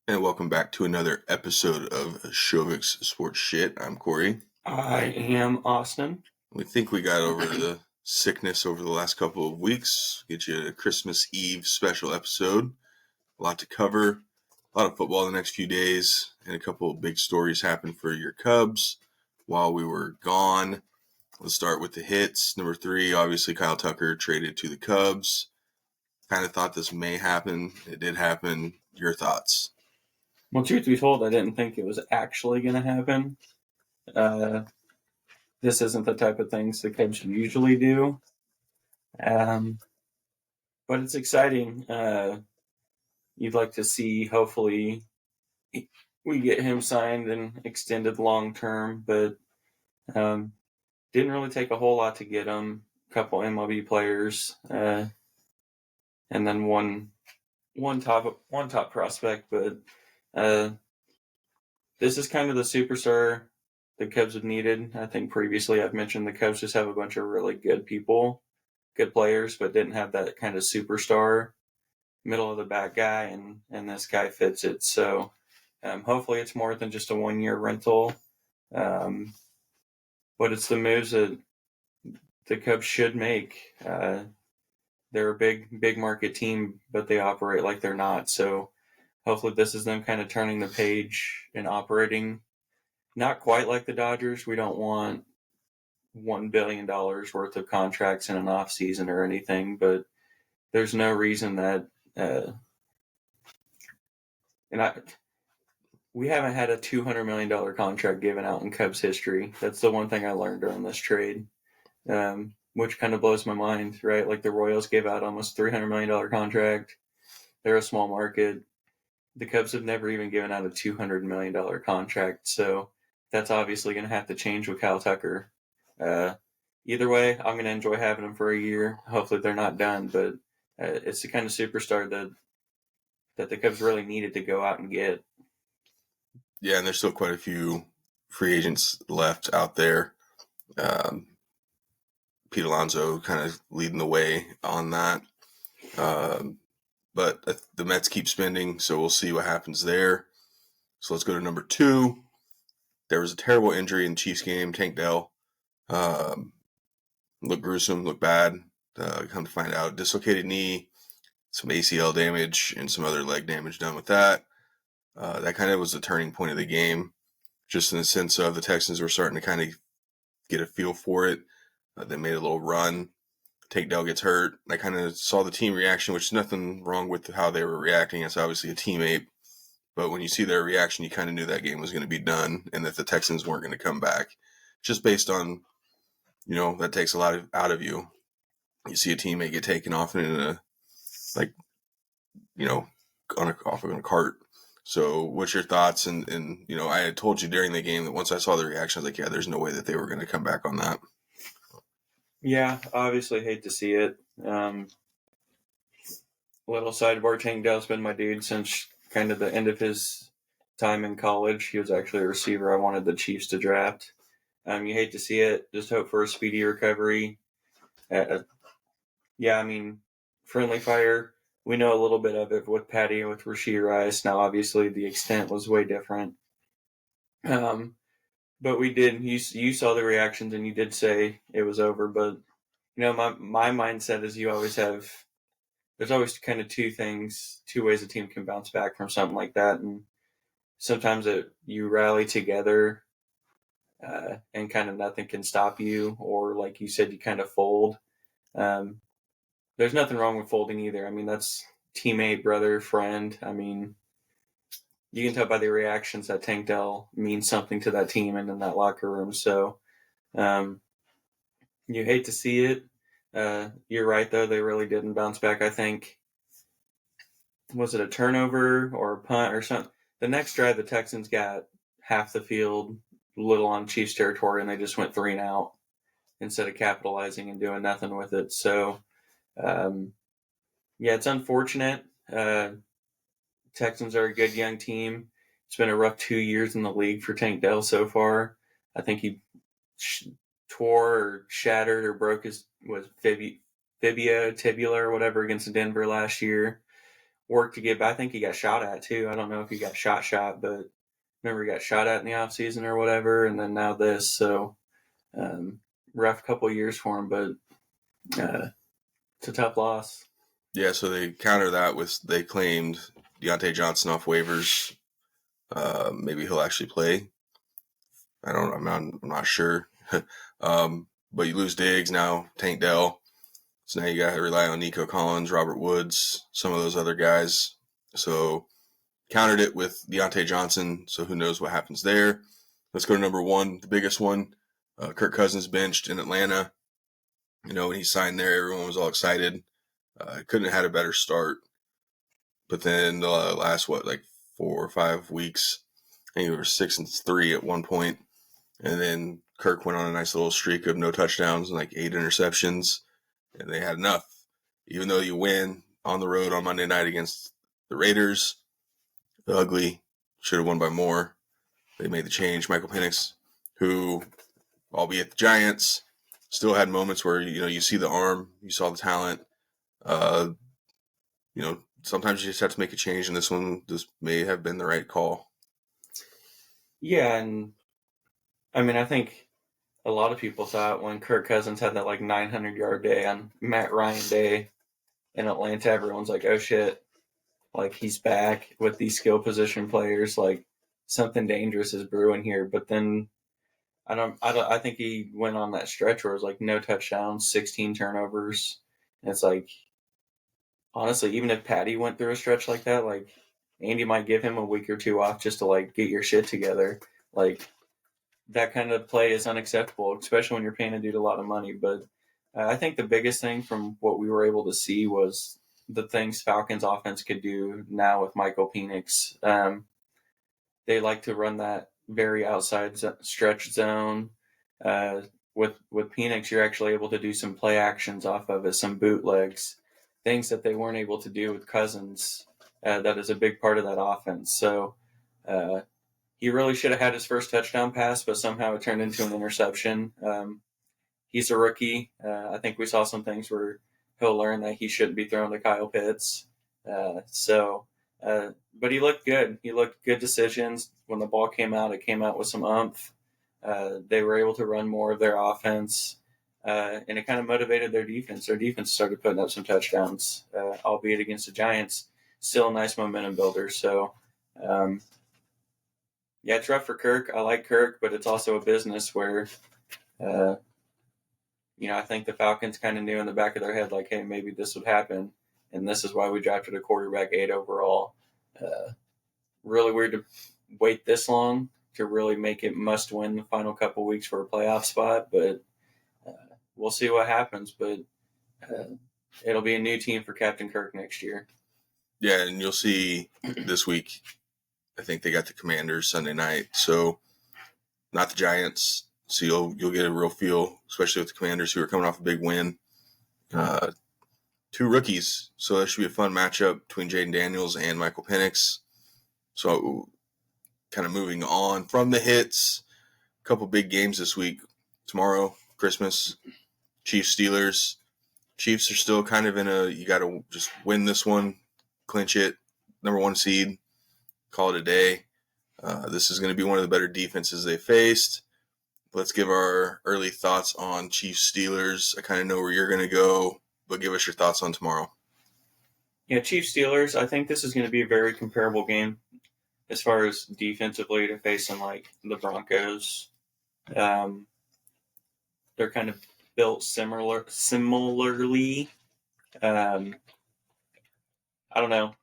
And welcome back to another episode of Shovick's Sports Shit. I'm Cory. I am Austin. We think we got over the sickness over the last couple of weeks. Get you a Christmas Eve special episode. A lot to cover. A lot of football the next few days. And a couple of big stories happened for your Cubs while we were gone. Let's start with the hits. Number 3, obviously Kyle Tucker traded to the Cubs. Kind of thought this may happen. It did happen. Your thoughts? Well, truth be told, I didn't think it was actually going to happen. This isn't the type of things the Cubs usually do. But it's exciting. You'd like to see, hopefully, we get him signed and extended long term, but didn't really take a whole lot to get him. A couple MLB players, and then one top prospect, but this is kind of the superstar the Cubs have needed. I think previously I've mentioned the Cubs just have a bunch of really good people, good players, but didn't have that kind of superstar middle of the back guy, and this guy fits it. So hopefully it's more than just a 1-year rental. But it's the moves that the Cubs should make. They're a big market team, but they operate like they're not. So hopefully this is them kind of turning the page and operating not quite like the Dodgers. We don't want $1 billion worth of contracts in an off season or anything, but there's no reason that we haven't had a $200 million contract given out in Cubs history. That's the one thing I learned during this trade, which kind of blows my mind, right? Like the Royals gave out almost $300 million contract. They're a small market. The Cubs have never even given out a $200 million contract, so that's obviously going to have to change with Kyle Tucker. Either way, I'm going to enjoy having him for a year. Hopefully they're not done, but it's the kind of superstar that the Cubs really needed to go out and get. Yeah, and there's still quite a few free agents left out there. Pete Alonso kind of leading the way on that. But the Mets keep spending, so we'll see what happens there. So let's go to number 2. There was a terrible injury in the Chiefs game. Tank Dell looked gruesome, looked bad. Come to find out, dislocated knee, some ACL damage, and some other leg damage done with that. That kind of was the turning point of the game, just in the sense of the Texans were starting to kind of get a feel for it. They made a little run. Tank Dell gets hurt. I kind of saw the team reaction, which is nothing wrong with how they were reacting. It's obviously a teammate. But when you see their reaction, you kind of knew that game was going to be done and that the Texans weren't going to come back. Just based on, that takes a lot out of you. You see a teammate get taken off in off on a cart. So what's your thoughts? And I had told you during the game that once I saw the reaction, I was like, yeah, there's no way that they were going to come back on that. Yeah, obviously hate to see it. Little sidebar, Tank Dell's been my dude since kind of the end of his time in college. He was actually a receiver I wanted the Chiefs to draft. You hate to see it. Just hope for a speedy recovery. Friendly fire. We know a little bit of it with Patty and with Rashee Rice. Now, obviously, the extent was way different. But we did. You saw the reactions, and you did say it was over. But my mindset is you always have. There's always kind of two ways a team can bounce back from something like that, and sometimes you rally together, and kind of nothing can stop you, or like you said, you kind of fold. There's nothing wrong with folding either. I mean, that's teammate, brother, friend. I mean, you can tell by the reactions that Tank Dell means something to that team and in that locker room. So you hate to see it. You're right, though. They really didn't bounce back. I think, was it a turnover or a punt or something? The next drive, the Texans got half the field, a little on Chiefs territory, and they just went 3 and out instead of capitalizing and doing nothing with it. So, it's unfortunate. Texans are a good young team. It's been a rough 2 years in the league for Tank Dell so far. I think he tore or shattered or broke his tibia or whatever against Denver last year. work to get back. I think he got shot at too. I don't know if he got shot, but remember he got shot at in the offseason or whatever, and then now this. So rough couple of years for him, but it's a tough loss. Yeah, so they counter that with they claimed Deontay Johnson off waivers. Maybe he'll actually play. I'm not sure. But you lose Diggs now, Tank Dell. So now you got to rely on Nico Collins, Robert Woods, some of those other guys. So countered it with Deontay Johnson. So who knows what happens there. Let's go to number one, the biggest one. Kirk Cousins benched in Atlanta. When he signed there, everyone was all excited. Couldn't have had a better start. But then the last, 4 or 5 weeks, I think we were 6-3 at one point. And then Kirk went on a nice little streak of no touchdowns and 8 interceptions. And they had enough. Even though you win on the road on Monday night against the Raiders, the ugly, should have won by more. They made the change. Michael Penix, who, albeit the Giants, still had moments where, you see the arm, you saw the talent. Sometimes you just have to make a change, and this one just may have been the right call. Yeah, and I think a lot of people thought when Kirk Cousins had that 900-yard day on Matt Ryan Day in Atlanta, everyone's like, oh shit, he's back with these skill position players, something dangerous is brewing here. But then I think he went on that stretch where it was no touchdowns, 16 turnovers. And it's honestly, even if Patty went through a stretch like that, Andy might give him a week or two off just to get your shit together. That kind of play is unacceptable, especially when you're paying a dude a lot of money. But I think the biggest thing from what we were able to see was the things Falcons offense could do now with Michael Penix. They like to run that very outside stretch zone. With Penix, you're actually able to do some play actions off of it, some bootlegs, things that they weren't able to do with Cousins. That is a big part of that offense. So he really should have had his first touchdown pass, but somehow it turned into an interception. He's a rookie. I think we saw some things where he'll learn that he shouldn't be throwing to Kyle Pitts. But he looked good. He looked good decisions. When the ball came out, it came out with some oomph. They were able to run more of their offense, and it kind of motivated their defense. Their defense started putting up some touchdowns, albeit against the Giants. Still a nice momentum builder. So, yeah, it's rough for Kirk. I like Kirk, but it's also a business where, I think the Falcons kind of knew in the back of their head, hey, maybe this would happen, and this is why we drafted a quarterback 8 overall. Really weird to wait this long to really make it must win the final couple weeks for a playoff spot, but we'll see what happens. But it'll be a new team for Captain Kirk next year. Yeah, and you'll see this week, I think they got the Commanders Sunday night, so not the Giants. So you'll get a real feel, especially with the Commanders who are coming off a big win. 2 rookies, so that should be a fun matchup between Jaden Daniels and Michael Penix. So kind of moving on from the hits, a couple big games this week. Tomorrow, Christmas, Chiefs-Steelers. Chiefs are still kind of you got to just win this one, clinch it, number 1 seed, call it a day. This is going to be one of the better defenses they faced. Let's give our early thoughts on Chiefs-Steelers. I kind of know where you're going to go, but give us your thoughts on tomorrow. Yeah, Chiefs-Steelers, I think this is going to be a very comparable game as far as defensively to facing the Broncos. They're kind of built similarly. I don't know.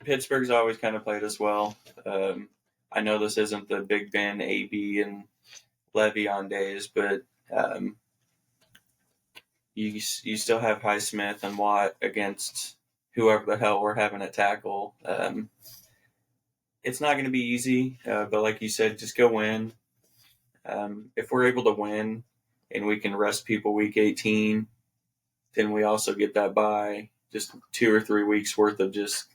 Pittsburgh's always kind of played as well. I know this isn't the Big Ben, AB, and Le'Veon days, but you still have Highsmith and Watt against whoever the hell we're having at tackle. It's not going to be easy, but like you said, just go win. If we're able to win and we can rest people week 18, then we also get that bye, just 2 or 3 weeks worth of just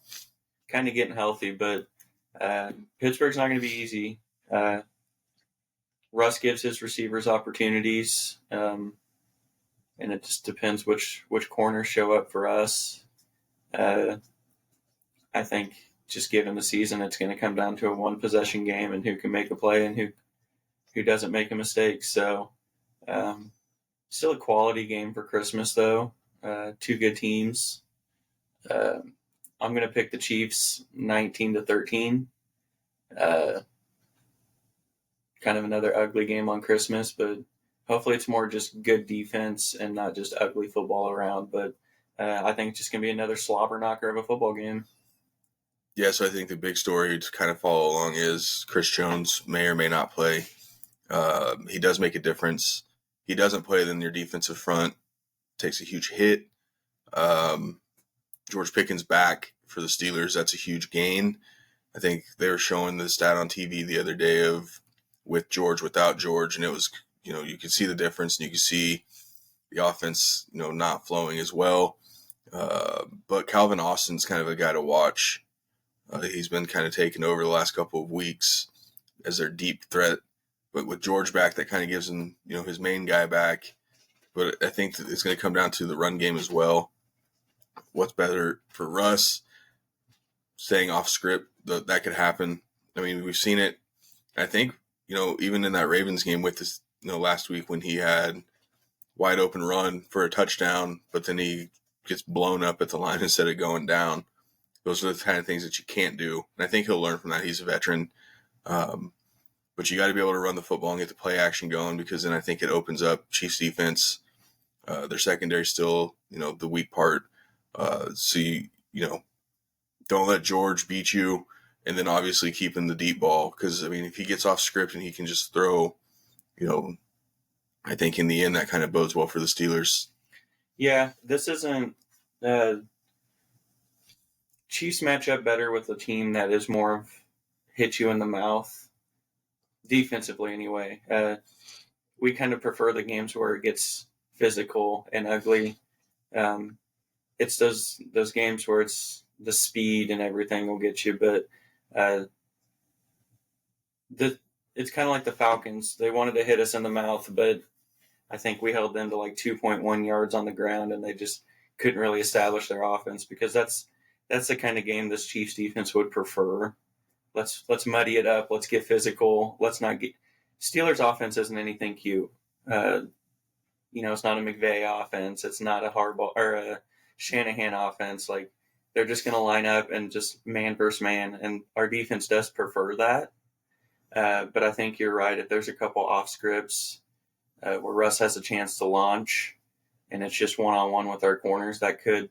kind of getting healthy. But Pittsburgh's not going to be easy. Russ gives his receivers opportunities, and it just depends which corners show up for us. I think just given the season, it's going to come down to a one-possession game and who can make a play and who doesn't make a mistake. So still a quality game for Christmas, though. Two good teams. I'm going to pick the Chiefs 19-13. Kind of another ugly game on Christmas, but hopefully it's more just good defense and not just ugly football around. But I think it's just going to be another slobber knocker of a football game. Yeah, so I think the big story to kind of follow along is Chris Jones may or may not play. He does make a difference. He doesn't play, then your defensive front takes a huge hit. George Pickens back for the Steelers, that's a huge gain. I think they were showing the stat on TV the other day of with George, without George, and it was, you could see the difference, and you could see the offense, not flowing as well. But Calvin Austin's kind of a guy to watch. He's been kind of taken over the last couple of weeks as their deep threat. But with George back, that kind of gives him, his main guy back. But I think that it's going to come down to the run game as well. What's better for Russ? Staying off script, that could happen. I mean, we've seen it. I think, even in that Ravens game with this, last week when he had wide open run for a touchdown, but then he gets blown up at the line instead of going down. Those are the kind of things that you can't do. And I think he'll learn from that. He's a veteran. But you got to be able to run the football and get the play action going, because then I think it opens up Chiefs defense. Their secondary still, the weak part. So don't let George beat you, and then obviously keeping the deep ball, because if he gets off script and he can just throw, I think in the end that kind of bodes well for the Steelers. Yeah, this isn't Chiefs match up better with a team that is more of hit you in the mouth defensively anyway. We kind of prefer the games where it gets physical and ugly. It's those games where it's the speed and everything will get you, but it's kind of like the Falcons. They wanted to hit us in the mouth, but I think we held them to like 2.1 yards on the ground, and they just couldn't really establish their offense, because that's the kind of game this Chiefs defense would prefer. Let's muddy it up. Let's get physical. Let's not get Steelers offense isn't anything cute. It's not a McVay offense. It's not a Harbaugh or a Shanahan offense. Like, they're just going to line up and just man versus man, and our defense does prefer that. But I think you're right. If there's a couple off scripts where Russ has a chance to launch, and it's just one-on-one with our corners, that could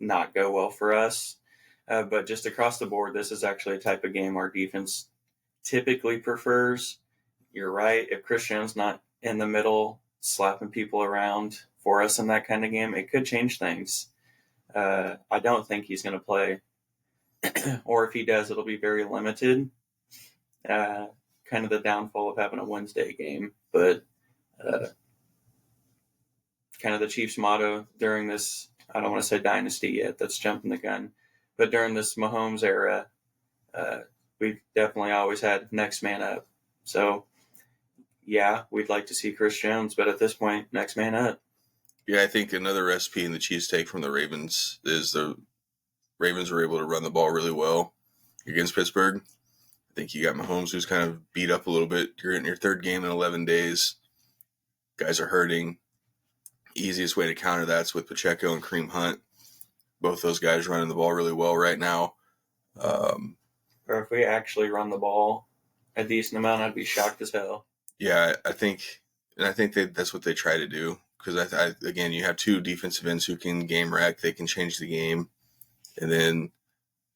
not go well for us. But just across the board, this is actually a type of game our defense typically prefers. You're right. If Chris Jones not in the middle slapping people around for us in that kind of game, it could change things. I don't think he's going to play. Or if he does, it'll be very limited. Kind of the downfall of having a Wednesday game. But kind of the Chiefs' motto during this, I don't want to say dynasty yet, that's jumping the gun, but during this Mahomes era, we've definitely always had next man up. So, yeah, we'd like to see Chris Jones, but at this point, next man up. Yeah, I think another recipe in the Chiefs take from the Ravens is the Ravens were able to run the ball really well against Pittsburgh. I think you got Mahomes, who's kind of beat up a little bit. You're in your third game in 11 days. Guys are hurting. Easiest way to counter that's with Pacheco and Kareem Hunt. Both those guys running the ball really well right now. Or if we actually run the ball a decent amount, I'd be shocked as hell. Yeah, I think that's what they try to do. Because, again, you have two defensive ends who can game wreck. They can change the game. And then,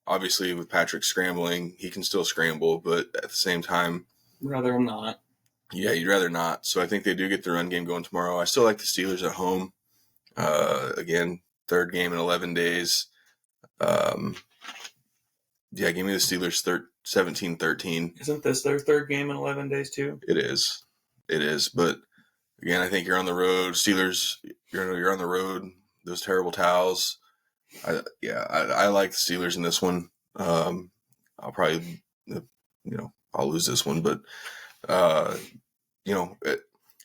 obviously, with Patrick scrambling, he can still scramble. But at the same time... Rather him not. Yeah, you'd rather not. So I think they do get the run game going tomorrow. I still like the Steelers at home. Again, third game in 11 days. Yeah, give me the Steelers 17-13. Isn't this their third game in 11 days too? It is. But... Again, I think you're on the road. Steelers, you're on the road. Those terrible towels. I like the Steelers in this one. I'll probably, I'll lose this one, but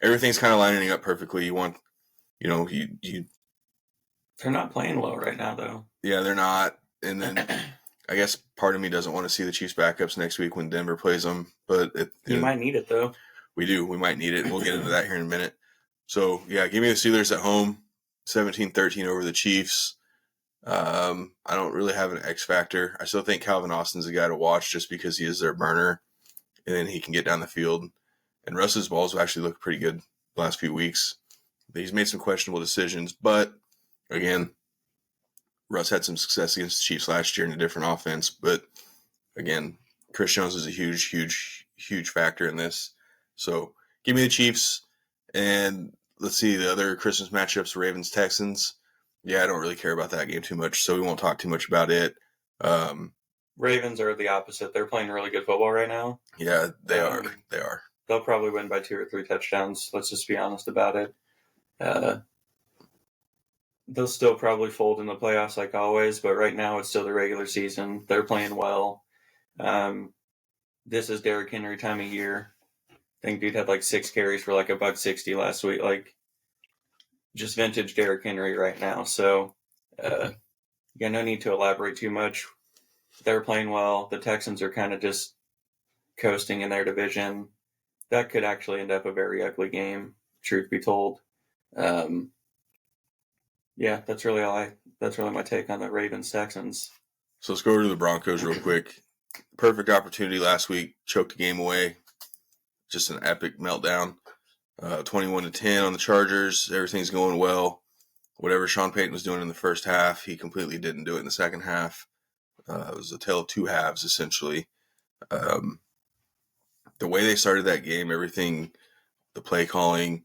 everything's kind of lining up perfectly. You want, you. They're not playing well right now, though. Yeah, they're not. And then I guess part of me doesn't want to see the Chiefs backups next week when Denver plays them, but You might need it, though. We do. We might need it, and we'll get into that here in a minute. So, yeah, give me the Steelers at home, 17-13 over the Chiefs. I don't really have an X factor. I still think Calvin Austin's a guy to watch just because he is their burner, and then he can get down the field. And Russ's balls have actually looked pretty good the last few weeks. He's made some questionable decisions, but, again, Russ had some success against the Chiefs last year in a different offense. But, again, Chris Jones is a huge, huge, huge factor in this. So give me the Chiefs, and let's see the other Christmas matchups, Ravens-Texans. Yeah, I don't really care about that game too much, so we won't talk too much about it. Ravens are the opposite. They're playing really good football right now. Yeah, they are. They are. They'll probably win by 2 or 3 touchdowns. Let's just be honest about it. They'll still probably fold in the playoffs like always, but right now it's still the regular season. They're playing well. This is Derrick Henry time of year. I think dude had like 6 carries for like $160 last week. Like, just vintage Derrick Henry right now. So, yeah, no need to elaborate too much. They're playing well. The Texans are kind of just coasting in their division. That could actually end up a very ugly game, truth be told. Yeah, that's really my take on the Ravens Texans. So let's go over to the Broncos real quick. Perfect opportunity last week, choked the game away. Just an epic meltdown. 21-10 on the Chargers. Everything's going well. Whatever Sean Payton was doing in the first half, he completely didn't do it in the second half. It was a tale of two halves, essentially. The way they started that game, everything, the play calling,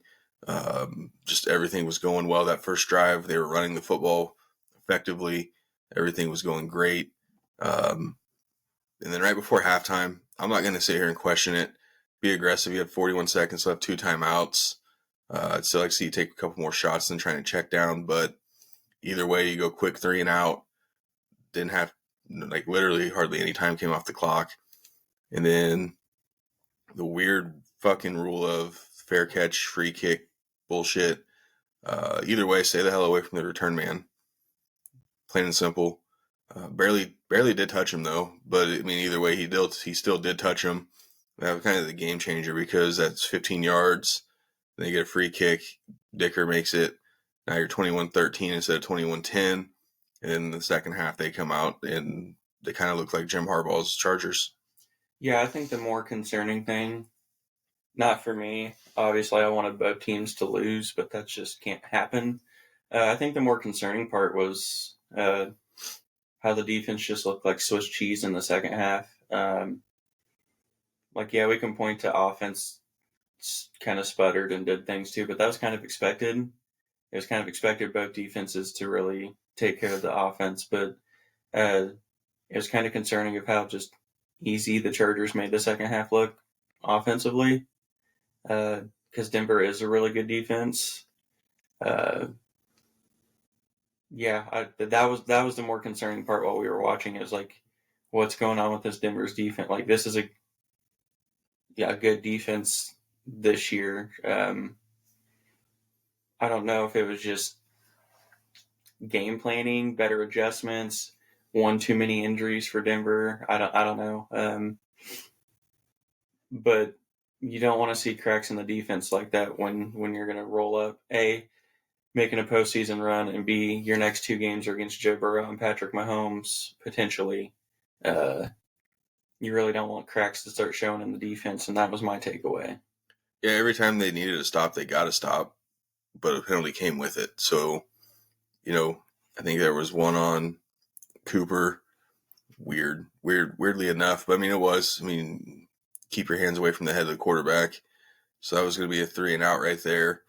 just everything was going well. That first drive, they were running the football effectively. Everything was going great. And then right before halftime, I'm not going to sit here and question it. Be aggressive. You have 41 seconds left, 2 timeouts. I'd still like to see you take a couple more shots than trying to check down. But either way, you go quick 3 and out. Didn't have, like, literally hardly any time came off the clock. And then the weird fucking rule of fair catch, free kick bullshit. Either way, stay the hell away from the return man. Plain and simple. Barely did touch him though, but I mean either way he still did touch him. That was kind of the game changer because that's 15 yards. Then you get a free kick. Dicker makes it. Now you're 21-13 instead of 21-10. And then in the second half they come out and they kind of look like Jim Harbaugh's Chargers. Yeah, I think the more concerning thing, not for me, obviously I wanted both teams to lose, but that just can't happen. I think the more concerning part was how the defense just looked like Swiss cheese in the second half. Yeah, we can point to offense kind of sputtered and did things too, but that was kind of expected. It was kind of expected both defenses to really take care of the offense, but it was kind of concerning of how just easy the Chargers made the second half look offensively, because Denver is a really good defense. Yeah, that was the more concerning part while we were watching. Is like, what's going on with this Denver's defense? Like, this is a good defense this year. I don't know if it was just game planning, better adjustments, one too many injuries for Denver. I don't know. But you don't want to see cracks in the defense like that when you're going to roll up. A, making a postseason run, and B, your next 2 games are against Joe Burrow and Patrick Mahomes, potentially. You really don't want cracks to start showing in the defense, and that was my takeaway. Yeah, every time they needed to stop, they got to stop, but a penalty came with it. So, I think there was one on Cooper. Weirdly enough, but I mean, it was. I mean, keep your hands away from the head of the quarterback. So that was going to be a 3 and out right there.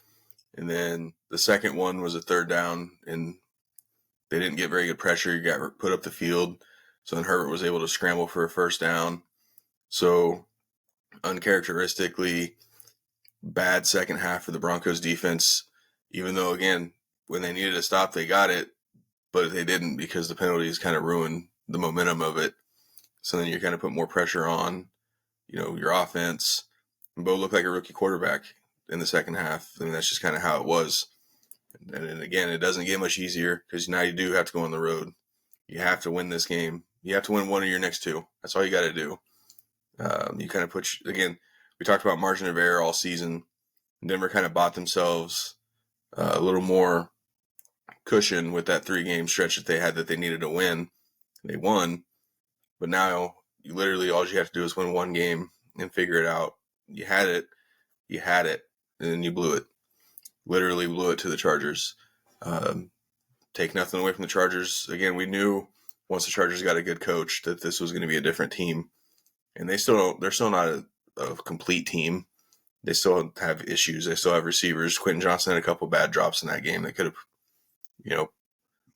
And then the second one was a 3rd down, and they didn't get very good pressure. You got put up the field. So then Herbert was able to scramble for a 1st down. So uncharacteristically bad second half for the Broncos defense, even though, again, when they needed to stop, they got it, but they didn't because the penalties kind of ruined the momentum of it. So then you kind of put more pressure on, your offense. And Bo looked like a rookie quarterback in the second half, and that's just kind of how it was. And again, it doesn't get much easier because now you do have to go on the road. You have to win this game. You have to win one of your next two. That's all you got to do. You kind of again, we talked about margin of error all season. Denver kind of bought themselves a little more cushion with that 3-game stretch that they had that they needed to win. They won, but now you literally all you have to do is win one game and figure it out. You had it, and then you blew it. Literally blew it to the Chargers. Take nothing away from the Chargers. Again, we knew once the Chargers got a good coach that this was going to be a different team, and they're still not a complete team. They still have issues. They still have receivers. Quentin Johnson had a couple bad drops in that game that could have,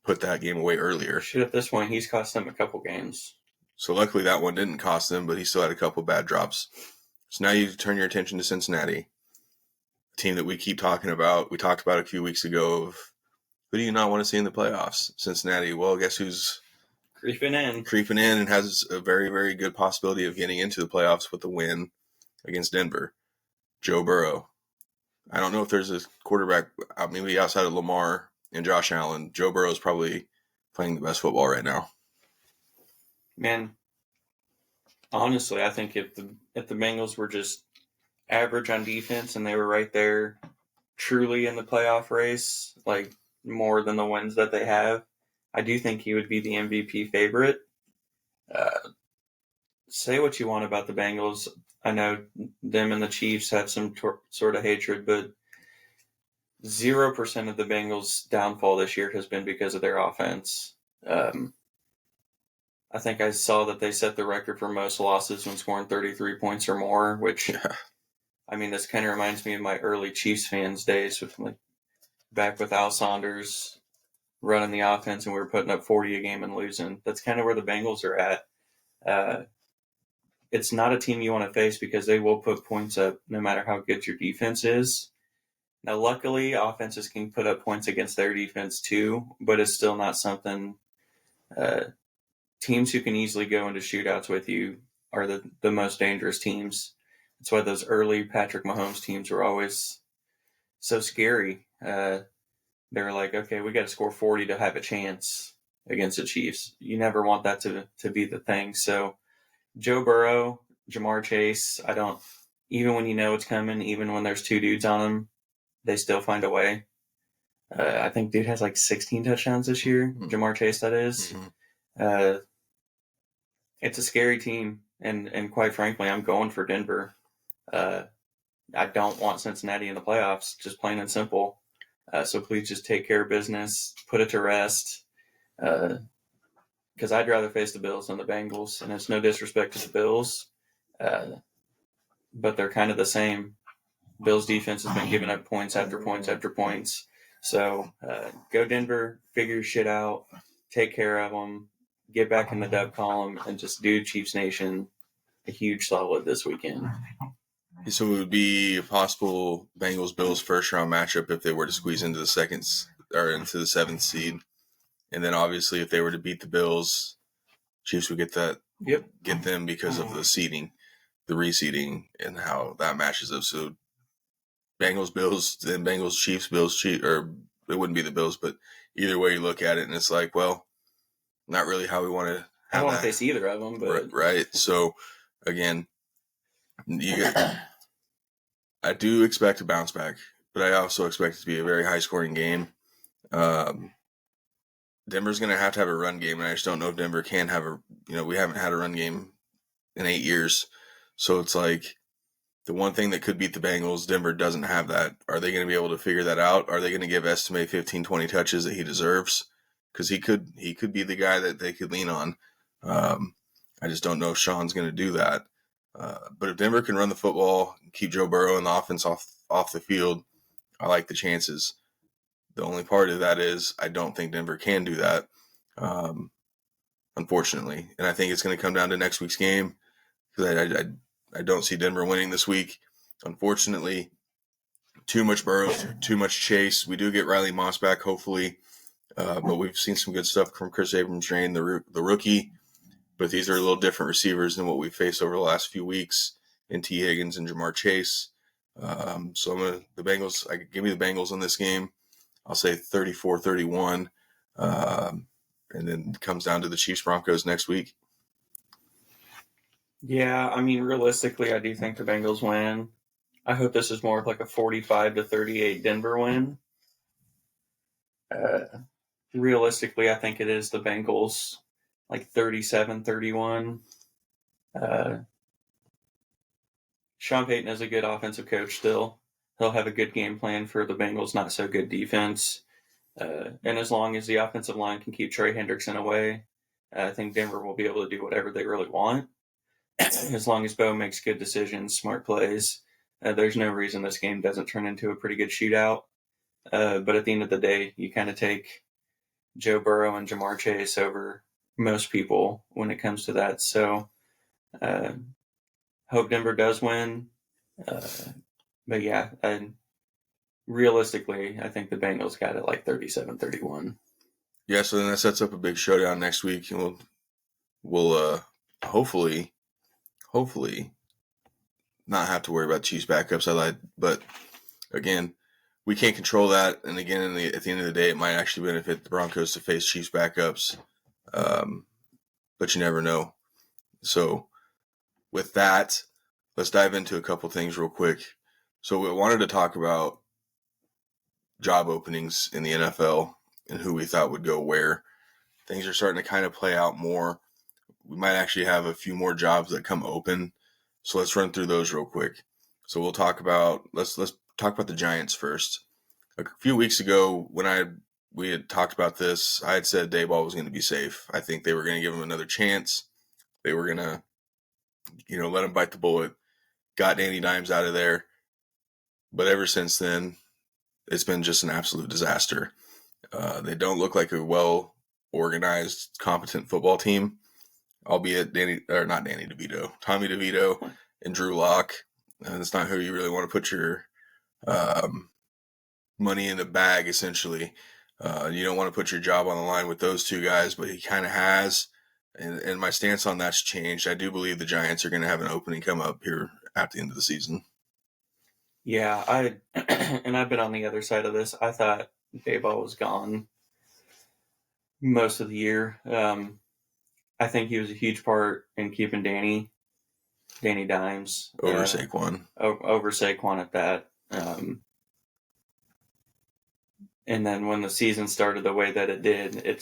put that game away earlier. Shit, at this point, he's cost them a couple games. So luckily that one didn't cost them, but he still had a couple bad drops. So now you turn your attention to Cincinnati, a team that we keep talking about. We talked about a few weeks ago of who do you not want to see in the playoffs? Cincinnati. Well, guess who's creeping in and has a very, very good possibility of getting into the playoffs with a win against Denver. Joe Burrow. I don't know if there's a quarterback, maybe outside of Lamar and Josh Allen. Joe Burrow is probably playing the best football right now. Man, honestly, I think if the Bengals were just average on defense and they were right there truly in the playoff race, like more than the wins that they have, I do think he would be the MVP favorite. Say what you want about the Bengals. I know them and the Chiefs have some sort of hatred, but 0% of the Bengals' downfall this year has been because of their offense. I think I saw that they set the record for most losses when scoring 33 points or more, which, I mean, this kind of reminds me of my early Chiefs fans days with back with Al Saunders running the offense and we were putting up 40 a game and losing. That's kind of where the Bengals are at. It's not a team you want to face because they will put points up no matter how good your defense is. Now, luckily, offenses can put up points against their defense too, but it's still not something teams who can easily go into shootouts with you are the most dangerous teams. That's why those early Patrick Mahomes teams were always so scary. They're like, okay, we got to score 40 to have a chance against the Chiefs. You never want that to be the thing. So Joe Burrow, Jamar Chase, even when you know it's coming, even when there's two dudes on them, they still find a way. I think dude has like 16 touchdowns this year. Mm-hmm. Jamar Chase, that is. Mm-hmm. It's a scary team, and quite frankly, I'm going for Denver. I don't want Cincinnati in the playoffs, just plain and simple. So please just take care of business, put it to rest. Because I'd rather face the Bills than the Bengals, and it's no disrespect to the Bills, but they're kind of the same. Bills defense has been giving up points after points after points. So go Denver, figure your shit out, take care of them, get back in the dub column, and just do Chiefs Nation a huge solid this weekend. So it would be a possible Bengals-Bills first-round matchup if they were to squeeze into the into the 7th seed. And then obviously if they were to beat the Bills, Chiefs would get them because of the seeding, the reseeding, and how that matches up. So Bengals, Bills, then Bengals, Chiefs, Bills, Chiefs, or it wouldn't be the Bills, but either way you look at it, and it's like, well, not really how we want to have I don't want to face either of them, but right. So again, I do expect a bounce back, but I also expect it to be a very high scoring game. Denver's going to have a run game, and I just don't know if Denver can have we haven't had a run game in 8 years. So it's like the one thing that could beat the Bengals, Denver doesn't have that. Are they going to be able to figure that out? Are they going to give Estime 15, 20 touches that he deserves? Because he could be the guy that they could lean on. I just don't know if Sean's going to do that. But if Denver can run the football, keep Joe Burrow and the offense off the field, I like the chances. The only part of that is I don't think Denver can do that, unfortunately. And I think it's going to come down to next week's game because I don't see Denver winning this week. Unfortunately, too much Burrow, too much Chase. We do get Riley Moss back, hopefully. But we've seen some good stuff from Chris Abrams-Drain, the rookie. But these are a little different receivers than what we've faced over the last few weeks in T. Higgins and Jamar Chase. So give me the Bengals in this game. I'll say 34-31. and then it comes down to the Chiefs Broncos next week. Yeah, I mean, realistically, I do think the Bengals win. I hope this is more of like a 45-38 Denver win. Realistically, I think it is the Bengals, like 37-31. Sean Payton is a good offensive coach still. He'll have a good game plan for the Bengals, not so good defense. And as long as the offensive line can keep Trey Hendrickson away, I think Denver will be able to do whatever they really want. As long as Bo makes good decisions, smart plays, there's no reason this game doesn't turn into a pretty good shootout. But at the end of the day, you kind of take Joe Burrow and Jamar Chase over most people when it comes to that. So hope Denver does win. But yeah, realistically, I think the Bengals got it like 37-31. Yeah, so then that sets up a big showdown next week, and we'll hopefully not have to worry about Chiefs backups. But again, we can't control that, and again, at the end of the day, it might actually benefit the Broncos to face Chiefs backups, but you never know. So with that, let's dive into a couple things real quick. So we wanted to talk about job openings in the NFL and who we thought would go where. Things are starting to kind of play out more. We might actually have a few more jobs that come open. So let's run through those real quick. So we'll talk about let's talk about the Giants first. A few weeks ago when we had talked about this, I had said Daboll was going to be safe. I think they were going to give him another chance. They were going to, let him bite the bullet. Got Danny Dimes out of there. But ever since then, it's been just an absolute disaster. They don't look like a well-organized, competent football team, albeit Tommy DeVito and Drew Lock. That's not who you really want to put your money in the bag, essentially. You don't want to put your job on the line with those two guys, but he kind of has. And my stance on that's changed. I do believe the Giants are going to have an opening come up here at the end of the season. Yeah, and I've been on the other side of this. I thought Daboll was gone most of the year. I think he was a huge part in keeping Danny Dimes over Saquon. Over Saquon at that. And then when the season started the way that it did,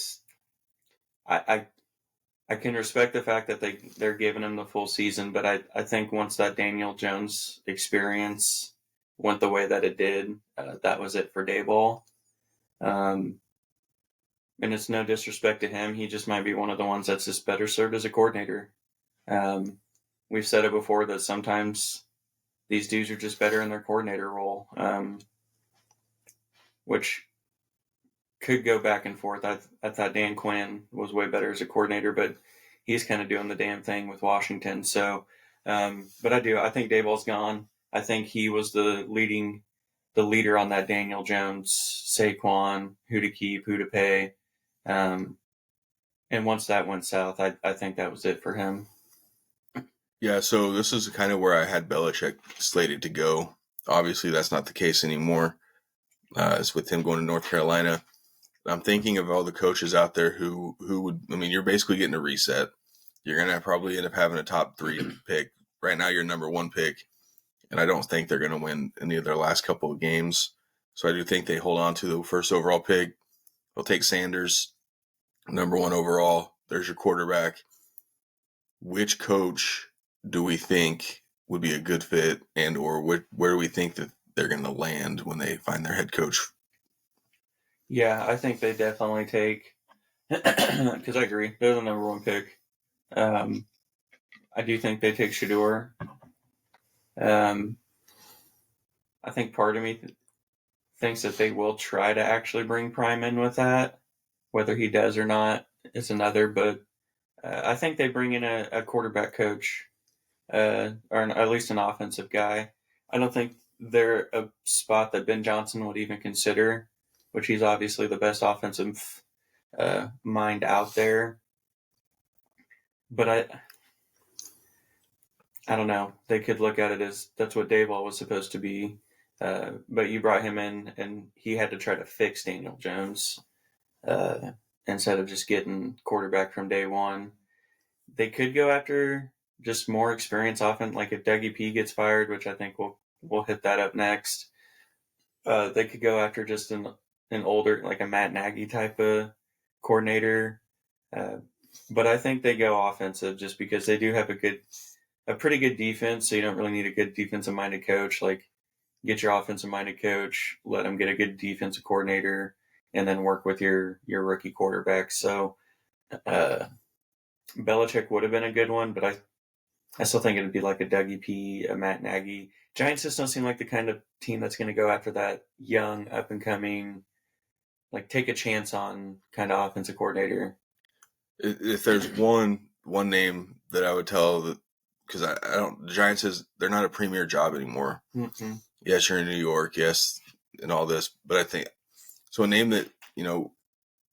I can respect the fact that they're giving him the full season, but I think once that Daniel Jones experience went the way that it did, that was it for Daboll. And it's no disrespect to him. He just might be one of the ones that's just better served as a coordinator. We've said it before that sometimes these dudes are just better in their coordinator role, which could go back and forth. I thought Dan Quinn was way better as a coordinator, but he's kind of doing the damn thing with Washington. So, but I think Daboll's gone. I think he was the leader on that Daniel Jones, Saquon, who to keep, who to pay. And once that went south, I think that was it for him. Yeah, so this is kind of where I had Belichick slated to go. Obviously, that's not the case anymore. It's with him going to North Carolina. I'm thinking of all the coaches out there who would, you're basically getting a reset. You're going to probably end up having a top 3 pick. Right now, you're number 1 pick, and I don't think they're going to win any of their last couple of games. So I do think they hold on to the first overall pick. They'll take Sanders, number 1 overall. There's your quarterback. Which coach do we think would be a good fit, and or where do we think that they're going to land when they find their head coach? Yeah, I think they definitely take, because I agree, they're the number 1 pick. I do think they take Shedeur. I think part of me thinks that they will try to actually bring Prime in with that. Whether he does or not is another, but I think they bring in a quarterback coach, or at least an offensive guy. I don't think they're a spot that Ben Johnson would even consider, which he's obviously the best offensive mind out there. But I don't know. They could look at it as that's what Daboll was supposed to be. But you brought him in, and he had to try to fix Daniel Jones. instead of just getting quarterback from day one. They could go after just more experienced offense, like if Dougie P gets fired, which I think we'll hit that up next. They could go after just an older, like a Matt Nagy type of coordinator. But I think they go offensive just because they do have a pretty good defense. So you don't really need a good defensive minded coach. Like get your offensive minded coach, let them get a good defensive coordinator, and then work with your rookie quarterback. So Belichick would have been a good one, but I still think it would be like a Dougie P, a Matt Nagy. Giants just don't seem like the kind of team that's going to go after that young, up and coming, like take a chance on kind of offensive coordinator. If there's one name that I would tell that, because I don't, the Giants they're not a premier job anymore. Mm-mm. Yes, you're in New York, yes, and all this, but I think so. A name that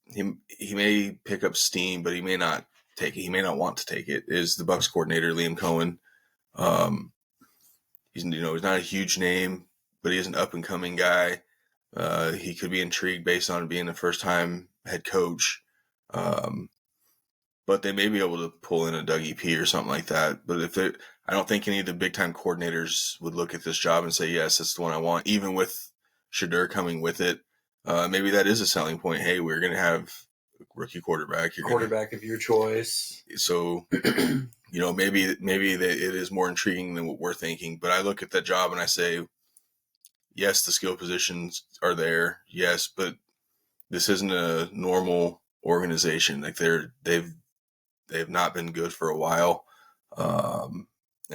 he may pick up steam, but he may not take it. He may not want to take it. Is the Bucs coordinator Liam Cohen? He's not a huge name, but he is an up and coming guy. He could be intrigued based on being a first time head coach. But they may be able to pull in a Dougie P or something like that. But I don't think any of the big time coordinators would look at this job and say, yes, that's the one I want, even with Shadur coming with it. Maybe that is a selling point. Hey, we're going to have a rookie quarterback. Quarterback of your choice. So, maybe it is more intriguing than what we're thinking. But I look at that job and I say, yes, the skill positions are there. Yes, but this isn't a normal organization. Like they've not been good for a while. And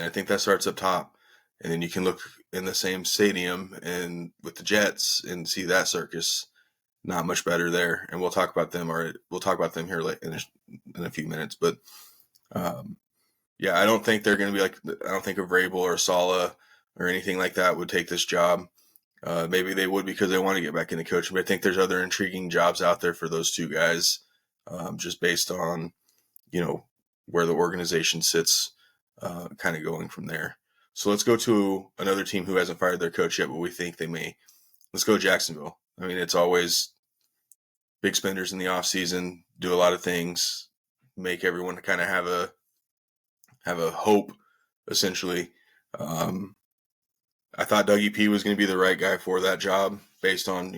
I think that starts up top. And then you can look in the same stadium and with the Jets and see that circus. Not much better there. And we'll talk about them here in a few minutes. But I don't think they're going to be like, I don't think a Vrabel or a Saleh or anything like that would take this job. Maybe they would because they want to get back into coaching. But I think there's other intriguing jobs out there for those two guys, just based on where the organization sits, kind of going from there. So let's go to another team who hasn't fired their coach yet, but we think they may. Let's go Jacksonville. I mean, it's always big spenders in the off season, do a lot of things, make everyone kind of have a hope, essentially. I thought Dougie P was going to be the right guy for that job based on,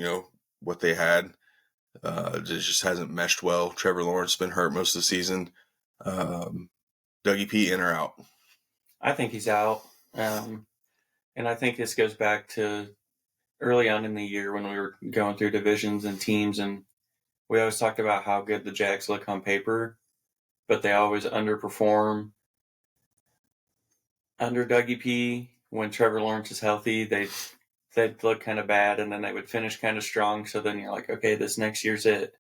what they had. It just hasn't meshed well. Trevor Lawrence has been hurt most of the season. Dougie P in or out? I think he's out. And I think this goes back to early on in the year when we were going through divisions and teams, and we always talked about how good the Jags look on paper, but they always underperform. Under Dougie P, when Trevor Lawrence is healthy, they'd look kind of bad, and then they would finish kind of strong. So then you're like, okay, this next year's it.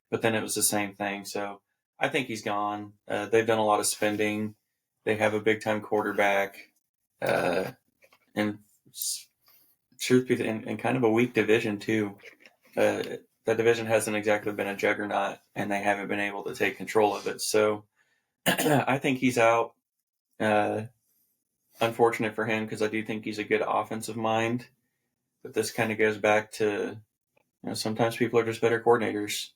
But then it was the same thing. So I think he's gone. They've done a lot of spending. They have a big-time quarterback. And truth be told, in kind of a weak division, too. That division hasn't exactly been a juggernaut, and they haven't been able to take control of it. So I think he's out. Unfortunate for him because I do think he's a good offensive mind. But this kind of goes back to, sometimes people are just better coordinators.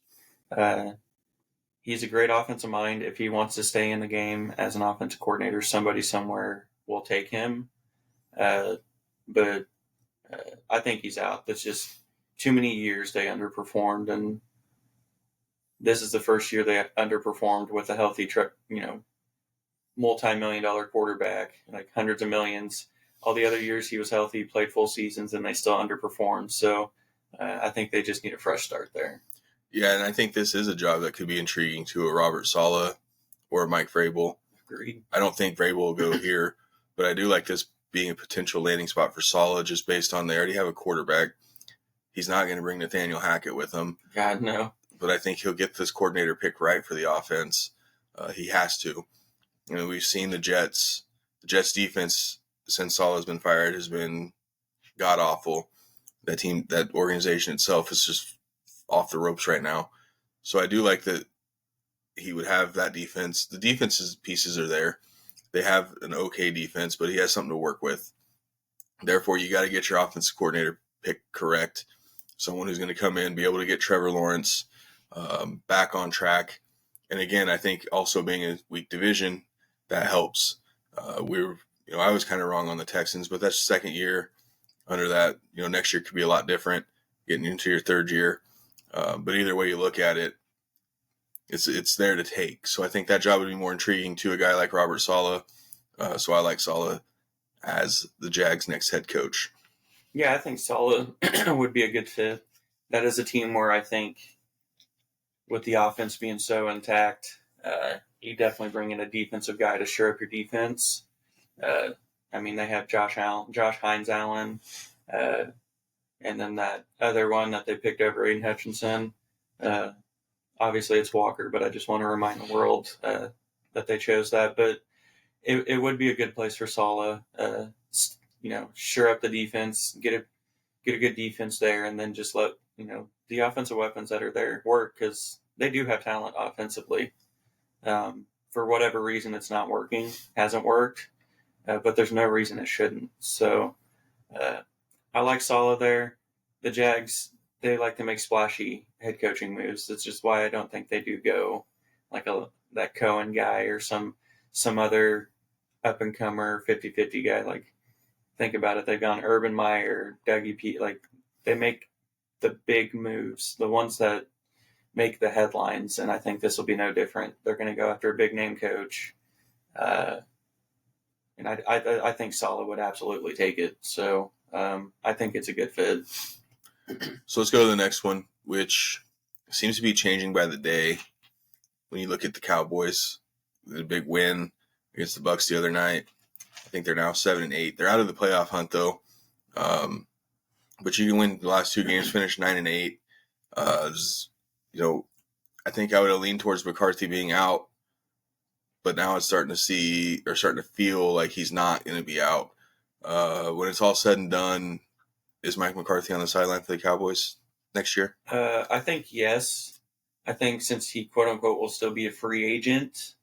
He's a great offensive mind. If he wants to stay in the game as an offensive coordinator, somebody somewhere will take him. But I think he's out. That's just too many years they underperformed, and this is the first year they underperformed with a healthy, multi-million-dollar quarterback, like hundreds of millions. All the other years he was healthy, played full seasons, and they still underperformed. So I think they just need a fresh start there. Yeah, and I think this is a job that could be intriguing to a Robert Saleh or a Mike Vrabel. Agreed. I don't think Vrabel will go here, but I do like this being a potential landing spot for Saleh just based on they already have a quarterback. He's not going to bring Nathaniel Hackett with him. God, no. But I think he'll get this coordinator pick right for the offense. He has to. We've seen the Jets. The Jets defense, since Saleh has been fired, has been god-awful. That organization itself is just off the ropes right now. So I do like that he would have that defense. The defense's pieces are there. They have an okay defense, but he has something to work with. Therefore, you got to get your offensive coordinator pick correct. Someone who's going to come in, be able to get Trevor Lawrence, back on track. And again, I think also being a weak division, that helps. I was kind of wrong on the Texans, but that's the second year under that. Next year could be a lot different, getting into your third year. But either way you look at it, it's there to take. So I think that job would be more intriguing to a guy like Robert Saleh. So I like Saleh as the Jags' next head coach. Yeah, I think Saleh would be a good fit. That is a team where I think, with the offense being so intact, you definitely bring in a defensive guy to shore up your defense. They have Josh Hines Allen, and then that other one that they picked over Aiden Hutchinson. Obviously, it's Walker, but I just want to remind the world that they chose that. But it would be a good place for Saleh. Shore up the defense, get a good defense there, and then just let the offensive weapons that are there work, because they do have talent offensively. For whatever reason, it's not working, hasn't worked, but there's no reason it shouldn't. So I like Saleh there. The Jags, they like to make splashy head coaching moves. That's just why I don't think they do go like that Cohen guy or some other up-and-comer 50-50 guy. Like, think about it. They've gone Urban Meyer, Dougie P. Like, they make the big moves, the ones that make the headlines, and I think this will be no different. They're going to go after a big-name coach, and I think Saleh would absolutely take it. So I think it's a good fit. So let's go to the next one, which seems to be changing by the day. When you look at the Cowboys, the big win against the Bucs the other night, I think they're now 7-8. They're out of the playoff hunt though, but you can win the last two games, finish 9-8. I think I would have leaned towards McCarthy being out, but now it's starting to feel like he's not going to be out. When it's all said and done, is Mike McCarthy on the sideline for the Cowboys next year? I think yes. I think since he, quote unquote, will still be a free agent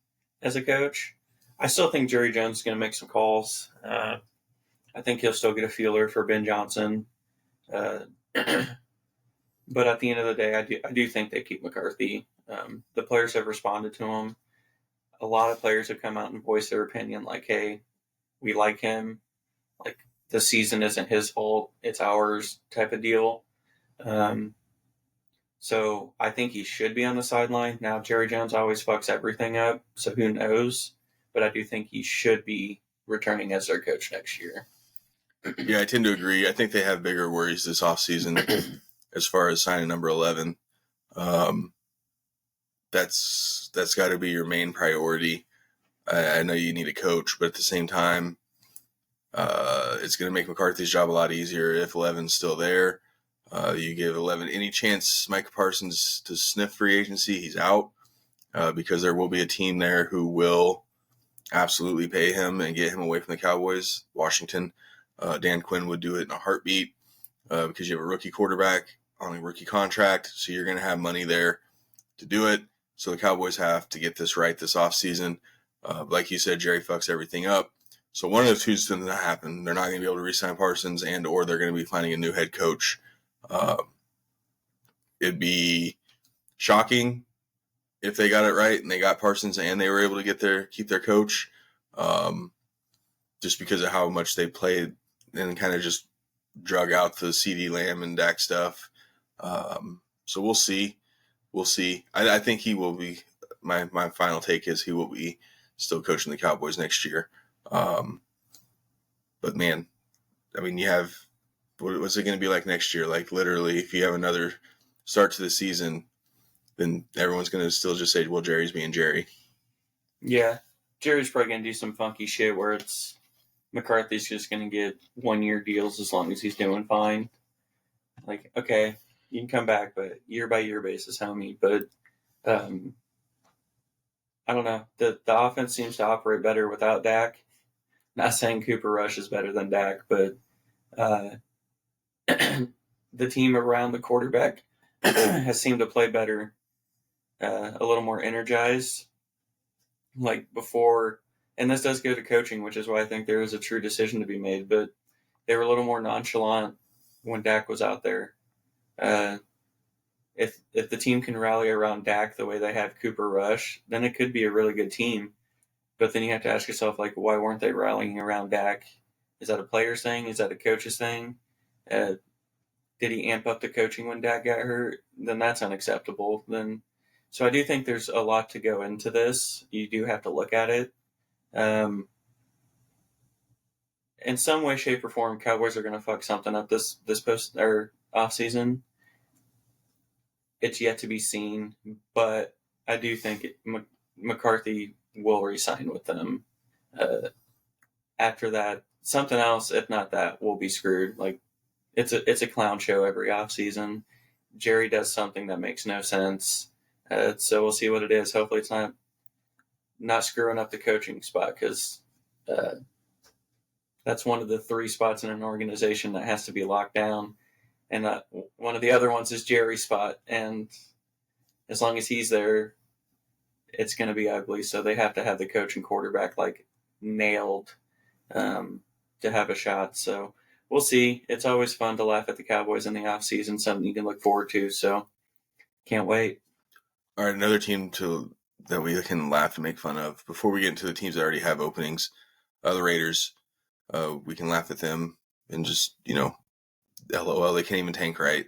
as a coach, I still think Jerry Jones is going to make some calls. I think he'll still get a feeler for Ben Johnson. But at the end of the day, I do think they keep McCarthy. The players have responded to him. A lot of players have come out and voiced their opinion, like, hey, we like him. Like, the season isn't his fault, it's ours type of deal. So I think he should be on the sideline. Now, Jerry Jones always fucks everything up, so who knows? But I do think he should be returning as their coach next year. Yeah, I tend to agree. I think they have bigger worries this offseason as far as signing number 11. That's got to be your main priority. I know you need a coach, but at the same time, it's going to make McCarthy's job a lot easier if 11's still there. You give 11 any chance Micah Parsons to sniff free agency, he's out, because there will be a team there who will absolutely pay him and get him away from the Cowboys. Washington, Dan Quinn would do it in a heartbeat, because you have a rookie quarterback on a rookie contract, so you're going to have money there to do it. So the Cowboys have to get this right this offseason. Like you said, Jerry fucks everything up. So one of the two is going to happen. They're not going to be able to re-sign Parsons, or they're going to be finding a new head coach. It'd be shocking if they got it right and they got Parsons and they were able to keep their coach, just because of how much they played and kind of just drug out the CeeDee Lamb and Dak stuff. So we'll see. I think he will be. My final take is he will be still coaching the Cowboys next year. But man, I mean, you have, what's it going to be like next year? Like, literally, if you have another start to the season, then everyone's going to still just say, well, Jerry's being Jerry. Yeah. Jerry's probably going to do some funky shit where it's McCarthy's just going to get 1-year deals as long as he's doing fine. Like, okay, you can come back, but year-by-year basis, homie. But I don't know. The offense seems to operate better without Dak. Not saying Cooper Rush is better than Dak, but the team around the quarterback has seemed to play better, a little more energized. Like before, and this does go to coaching, which is why I think there was a true decision to be made, but they were a little more nonchalant when Dak was out there. if the team can rally around Dak the way they have Cooper Rush, then it could be a really good team. But then you have to ask yourself, like, why weren't they rallying around Dak? Is that a player's thing? Is that a coach's thing? Uh, did he amp up the coaching when Dak got hurt? Then that's unacceptable. So I do think there's a lot to go into this. You do have to look at it. In some way, shape, or form, Cowboys are going to fuck something up this post or off season. It's yet to be seen, but I do think McCarthy will resign with them. After that, something else, if not that, will be screwed. Like it's a clown show every offseason. Jerry does something that makes no sense. So we'll see what it is. Hopefully, it's not screwing up the coaching spot, because that's one of the 3 spots in an organization that has to be locked down. And one of the other ones is Jerry's spot. And as long as he's there, it's going to be ugly. So they have to have the coach and quarterback like nailed to have a shot. So we'll see. It's always fun to laugh at the Cowboys in the offseason, something you can look forward to. So can't wait. All right, another team that we can laugh and make fun of. Before we get into the teams that already have openings, the Raiders, we can laugh at them and just, LOL, they can't even tank right.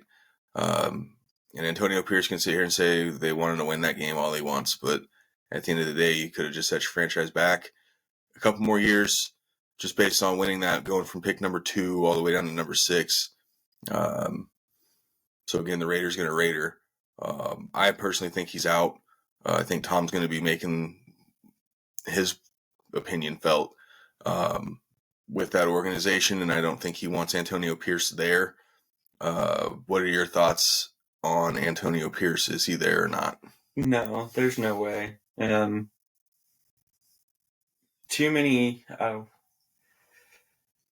And Antonio Pierce can sit here and say they wanted to win that game all he wants, but at the end of the day, you could have just set your franchise back a couple more years just based on winning that, going from pick number 2 all the way down to number 6. So again, the Raiders going to Raider. I personally think he's out. I think Tom's going to be making his opinion felt with that organization, and I don't think he wants Antonio Pierce there. What are your thoughts on Antonio Pierce? Is he there or not? No, there's no way. Too many, I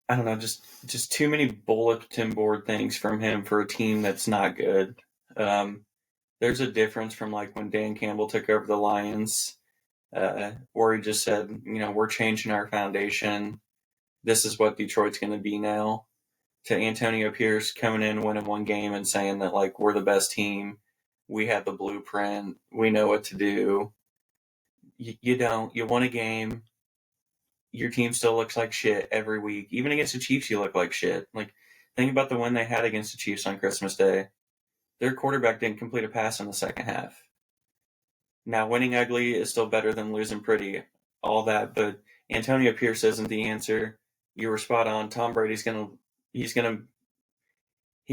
don't know, just too many bulletin board things from him for a team that's not good. There's a difference from like when Dan Campbell took over the Lions, where he just said, we're changing our foundation. This is what Detroit's going to be now. To Antonio Pierce coming in, winning one game and saying that like we're the best team. We have the blueprint. We know what to do. You don't. You won a game. Your team still looks like shit every week. Even against the Chiefs, you look like shit. Like, think about the win they had against the Chiefs on Christmas Day. Their quarterback didn't complete a pass in the second half. Now, winning ugly is still better than losing pretty, all that, but Antonio Pierce isn't the answer. You were spot on. Tom Brady's he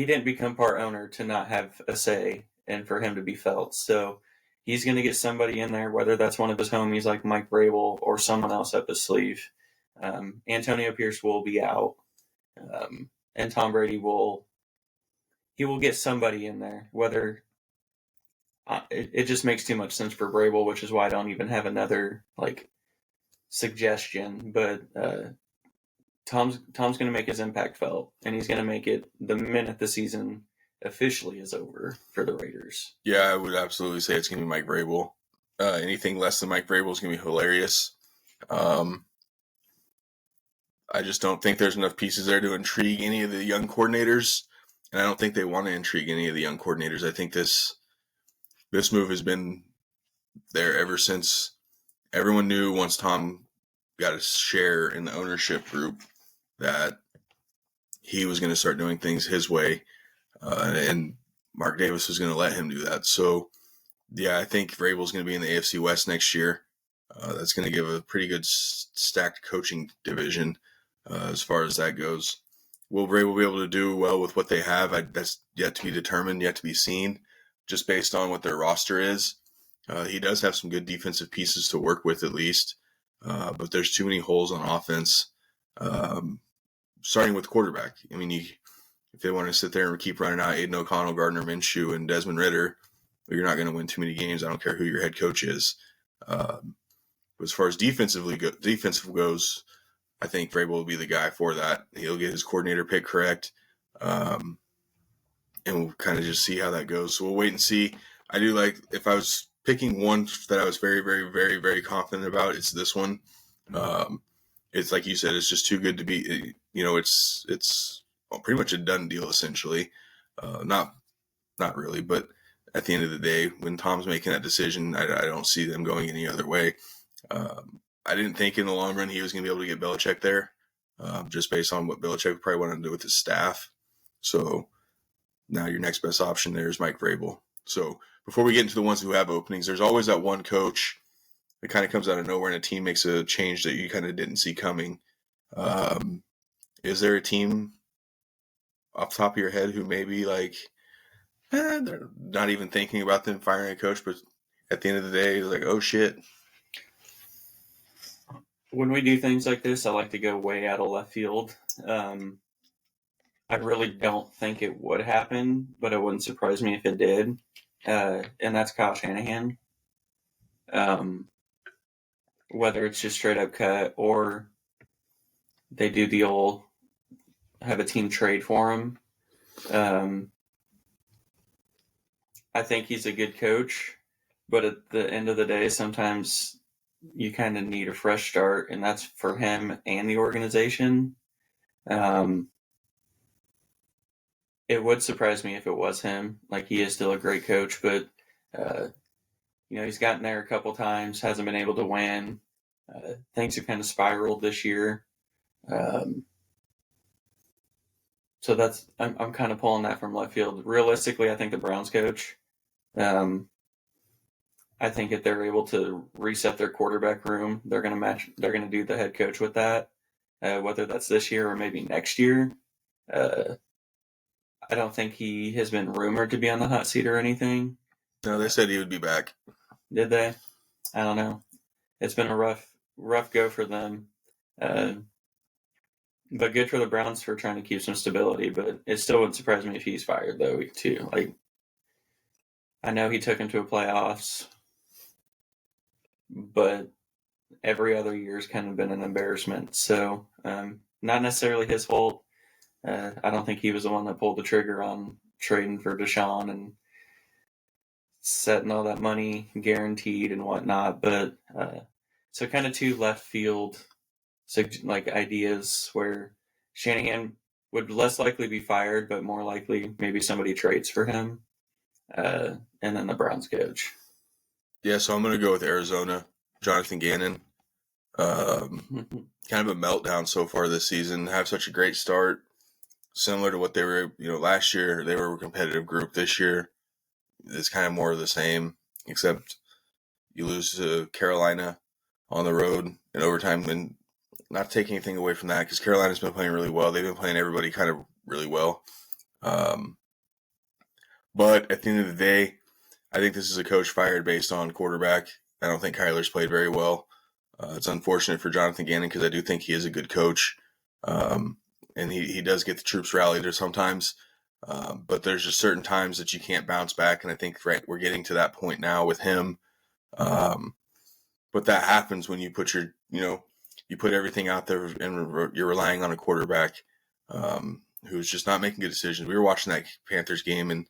didn't become part owner to not have a say and for him to be felt. So he's going to get somebody in there, whether that's one of his homies like Mike Vrabel or someone else up his sleeve. Antonio Pierce will be out, and Tom Brady will get somebody in there. Whether it just makes too much sense for Vrabel, which is why I don't even have another like suggestion. But Tom's going to make his impact felt, and he's going to make it the minute the season officially is over for the Raiders. Yeah, I would absolutely say it's going to be Mike Vrabel. Anything less than Mike Vrabel is going to be hilarious. I just don't think there's enough pieces there to intrigue any of the young coordinators, and I don't think they want to intrigue any of the young coordinators. I think this move has been there ever since everyone knew once Tom got a share in the ownership group that he was going to start doing things his way, and Mark Davis was going to let him do that. So, yeah, I think Vrabel's going to be in the AFC West next year. That's going to give a pretty good stacked coaching division as far as that goes. Will Vrabel be able to do well with what they have? That's yet to be determined, yet to be seen, just based on what their roster is. He does have some good defensive pieces to work with at least, but there's too many holes on offense, starting with quarterback. I mean, if they want to sit there and keep running out Aiden O'Connell, Gardner Minshew, and Desmond Ridder, you're not going to win too many games. I don't care who your head coach is. As far as defensive goes, I think Vrabel will be the guy for that. He'll get his coordinator pick correct, and we'll kind of just see how that goes. So we'll wait and see. I do like, if I was picking one that I was very, very, very, very confident about, it's this one. It's like you said, it's just too good to be. It's pretty much a done deal essentially. Not really, but at the end of the day, when Tom's making that decision, I don't see them going any other way. I didn't think in the long run he was going to be able to get Belichick there, just based on what Belichick probably wanted to do with his staff. So now your next best option there is Mike Vrabel. So before we get into the ones who have openings, there's always that one coach that kind of comes out of nowhere and a team makes a change that you kind of didn't see coming. Is there a team off the top of your head who maybe they're not even thinking about them firing a coach, but at the end of the day, they're like, oh shit. When we do things like this, I like to go way out of left field. I really don't think it would happen, but it wouldn't surprise me if it did. And that's Kyle Shanahan. Whether it's just straight up cut or they do the old have a team trade for him. I think he's a good coach, but at the end of the day, sometimes you kind of need a fresh start, and that's for him and the organization. It would surprise me if it was him. Like, he is still a great coach, but he's gotten there a couple times, hasn't been able to win. Things have kind of spiraled this year. So that's I'm kind of pulling that from left field. Realistically, I think the Browns coach. I think if they're able to reset their quarterback room, they're going to do the head coach with that, whether that's this year or maybe next year. I don't think he has been rumored to be on the hot seat or anything. No, they said he would be back. Did they? I don't know. It's been a rough go for them. But good for the Browns for trying to keep some stability. But it still wouldn't surprise me if he's fired, though, too. Like, I know he took him to a playoffs, but every other year's kind of been an embarrassment. So, not necessarily his fault. I don't think he was the one that pulled the trigger on trading for Deshaun and setting all that money guaranteed and whatnot. But so kind of two left field ideas where Shanahan would less likely be fired, but more likely maybe somebody trades for him. And then the Browns coach. Yeah, so I'm going to go with Arizona, Jonathan Gannon. Kind of a meltdown so far this season. Have such a great start. Similar to what they were, last year, they were a competitive group. This year, it's kind of more of the same, except you lose to Carolina on the road in overtime. And not taking anything away from that, because Carolina's been playing really well. They've been playing everybody kind of really well. But at the end of the day, I think this is a coach fired based on quarterback. I don't think Kyler's played very well. It's unfortunate for Jonathan Gannon because I do think he is a good coach. And he does get the troops rallied there sometimes. But there's just certain times that you can't bounce back. And I think we're getting to that point now with him. But that happens when you put you put everything out there and you're relying on a quarterback who's just not making good decisions. We were watching that Panthers game, and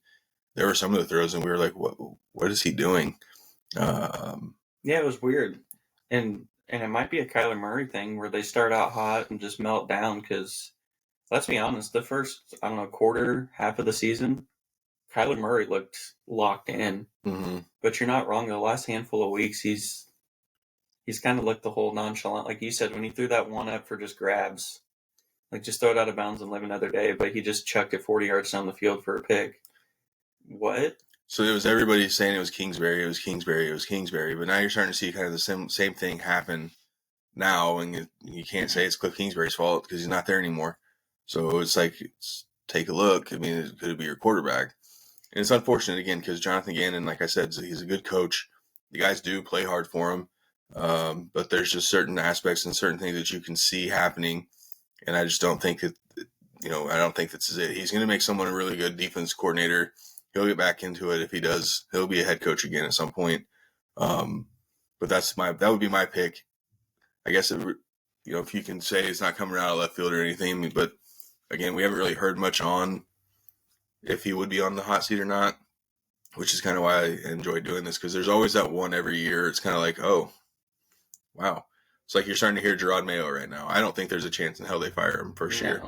there were some of the throws, and we were like, what is he doing? Yeah, it was weird. And it might be a Kyler Murray thing where they start out hot and just melt down because, let's be honest, the first, quarter, half of the season, Kyler Murray looked locked in. Mm-hmm. But you're not wrong. The last handful of weeks, he's kind of looked the whole nonchalant. Like you said, when he threw that one up for just grabs, like just throw it out of bounds and live another day, but he just chucked it 40 yards down the field for a pick. What? So it was everybody saying it was Kingsbury, but now you're starting to see kind of the same thing happen now, and you can't say it's Cliff Kingsbury's fault because he's not there anymore. So it's like, take a look. I mean, it could be your quarterback. And it's unfortunate, again, because Jonathan Gannon, like I said, he's a good coach. The guys do play hard for him, but there's just certain aspects and certain things that you can see happening, and I just don't think that, I don't think this is it. He's going to make someone a really good defense coordinator. He'll get back into it. If he does, he'll be a head coach again at some point. But that would be my pick. I guess, if you can say it's not coming out of left field or anything, but again, we haven't really heard much on if he would be on the hot seat or not, which is kind of why I enjoy doing this, because there's always that one every year. It's kind of like, oh, wow. It's like you're starting to hear Gerard Mayo right now. I don't think there's a chance in hell they fire him first year.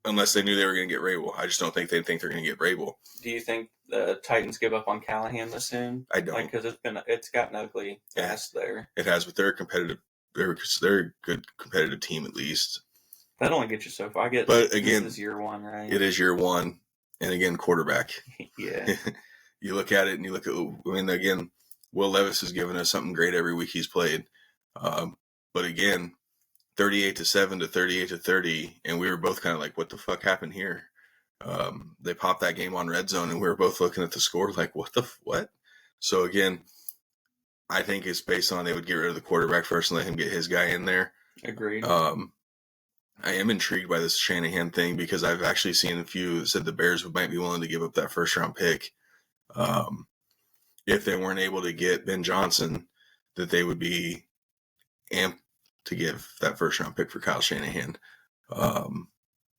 unless they knew they were going to get Rabel. I just don't think they think they're going to get Rabel. Do you think the Titans give up on Callahan this soon? I don't. Because it's gotten ugly fast there. It has, but they're competitive. They're a good competitive team at least. That only gets you so far. But again, this is year one, right? It is year one, and again, quarterback. Yeah. You look at it, and you look at. I mean, again, Will Levis has given us something great every week he's played. But again, 38-7 to 38-30, and we were both kind of like, "What the fuck happened here?" They popped that game on red zone, and we were both looking at the score like, what? So again, I think it's based on they would get rid of the quarterback first and let him get his guy in there. Agreed. I am intrigued by this Shanahan thing because I've actually seen a few that said the Bears might be willing to give up that first-round pick if they weren't able to get Ben Johnson, that they would be amped to give that first-round pick for Kyle Shanahan.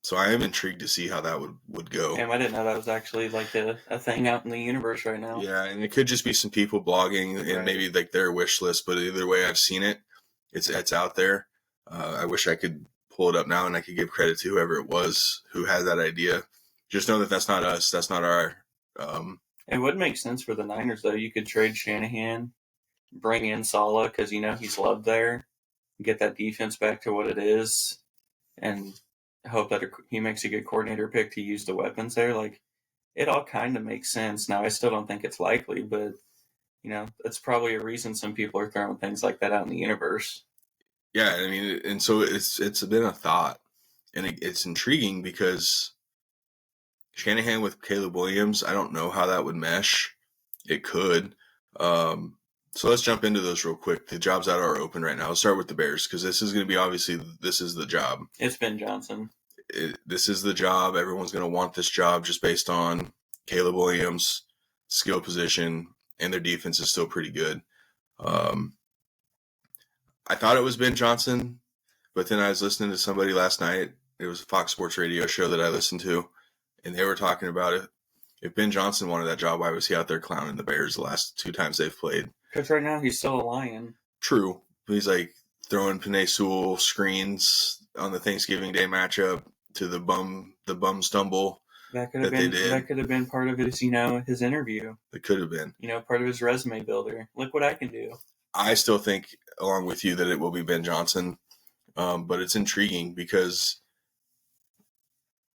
So I am intrigued to see how that would go. Damn, I didn't know that was actually like a thing out in the universe right now. Yeah, and it could just be some people blogging and maybe like their wish list, but either way I've seen it. It's out there. I wish I could pull it up now and I could give credit to whoever it was who had that idea. Just know that that's not us. That's not our... It would make sense for the Niners, though. You could trade Shanahan, bring in Saleh because, he's loved there, get that defense back to what it is, and hope that he makes a good coordinator pick to use the weapons there. Like, it all kind of makes sense. Now, I still don't think it's likely, but, it's probably a reason some people are throwing things like that out in the universe. Yeah, I mean, and so it's been a thought, and it's intriguing because Shanahan with Caleb Williams, I don't know how that would mesh. It could. So let's jump into those real quick. The jobs that are open right now. Let's start with the Bears because this is going to be obviously this is the job. It's Ben Johnson. This is the job. Everyone's going to want this job just based on Caleb Williams' skill position, and their defense is still pretty good. I thought it was Ben Johnson, but then I was listening to somebody last night. It was a Fox Sports radio show that I listened to, and they were talking about it. If Ben Johnson wanted that job, why was he out there clowning the Bears the last 2 times they've played? Because right now he's still a Lion. True. He's like throwing Penei Sewell screens on the Thanksgiving Day matchup to the bum stumble that could have been part of his, his interview. It could have been. Part of his resume builder. Look what I can do. I still think, along with you, that it will be Ben Johnson. But it's intriguing because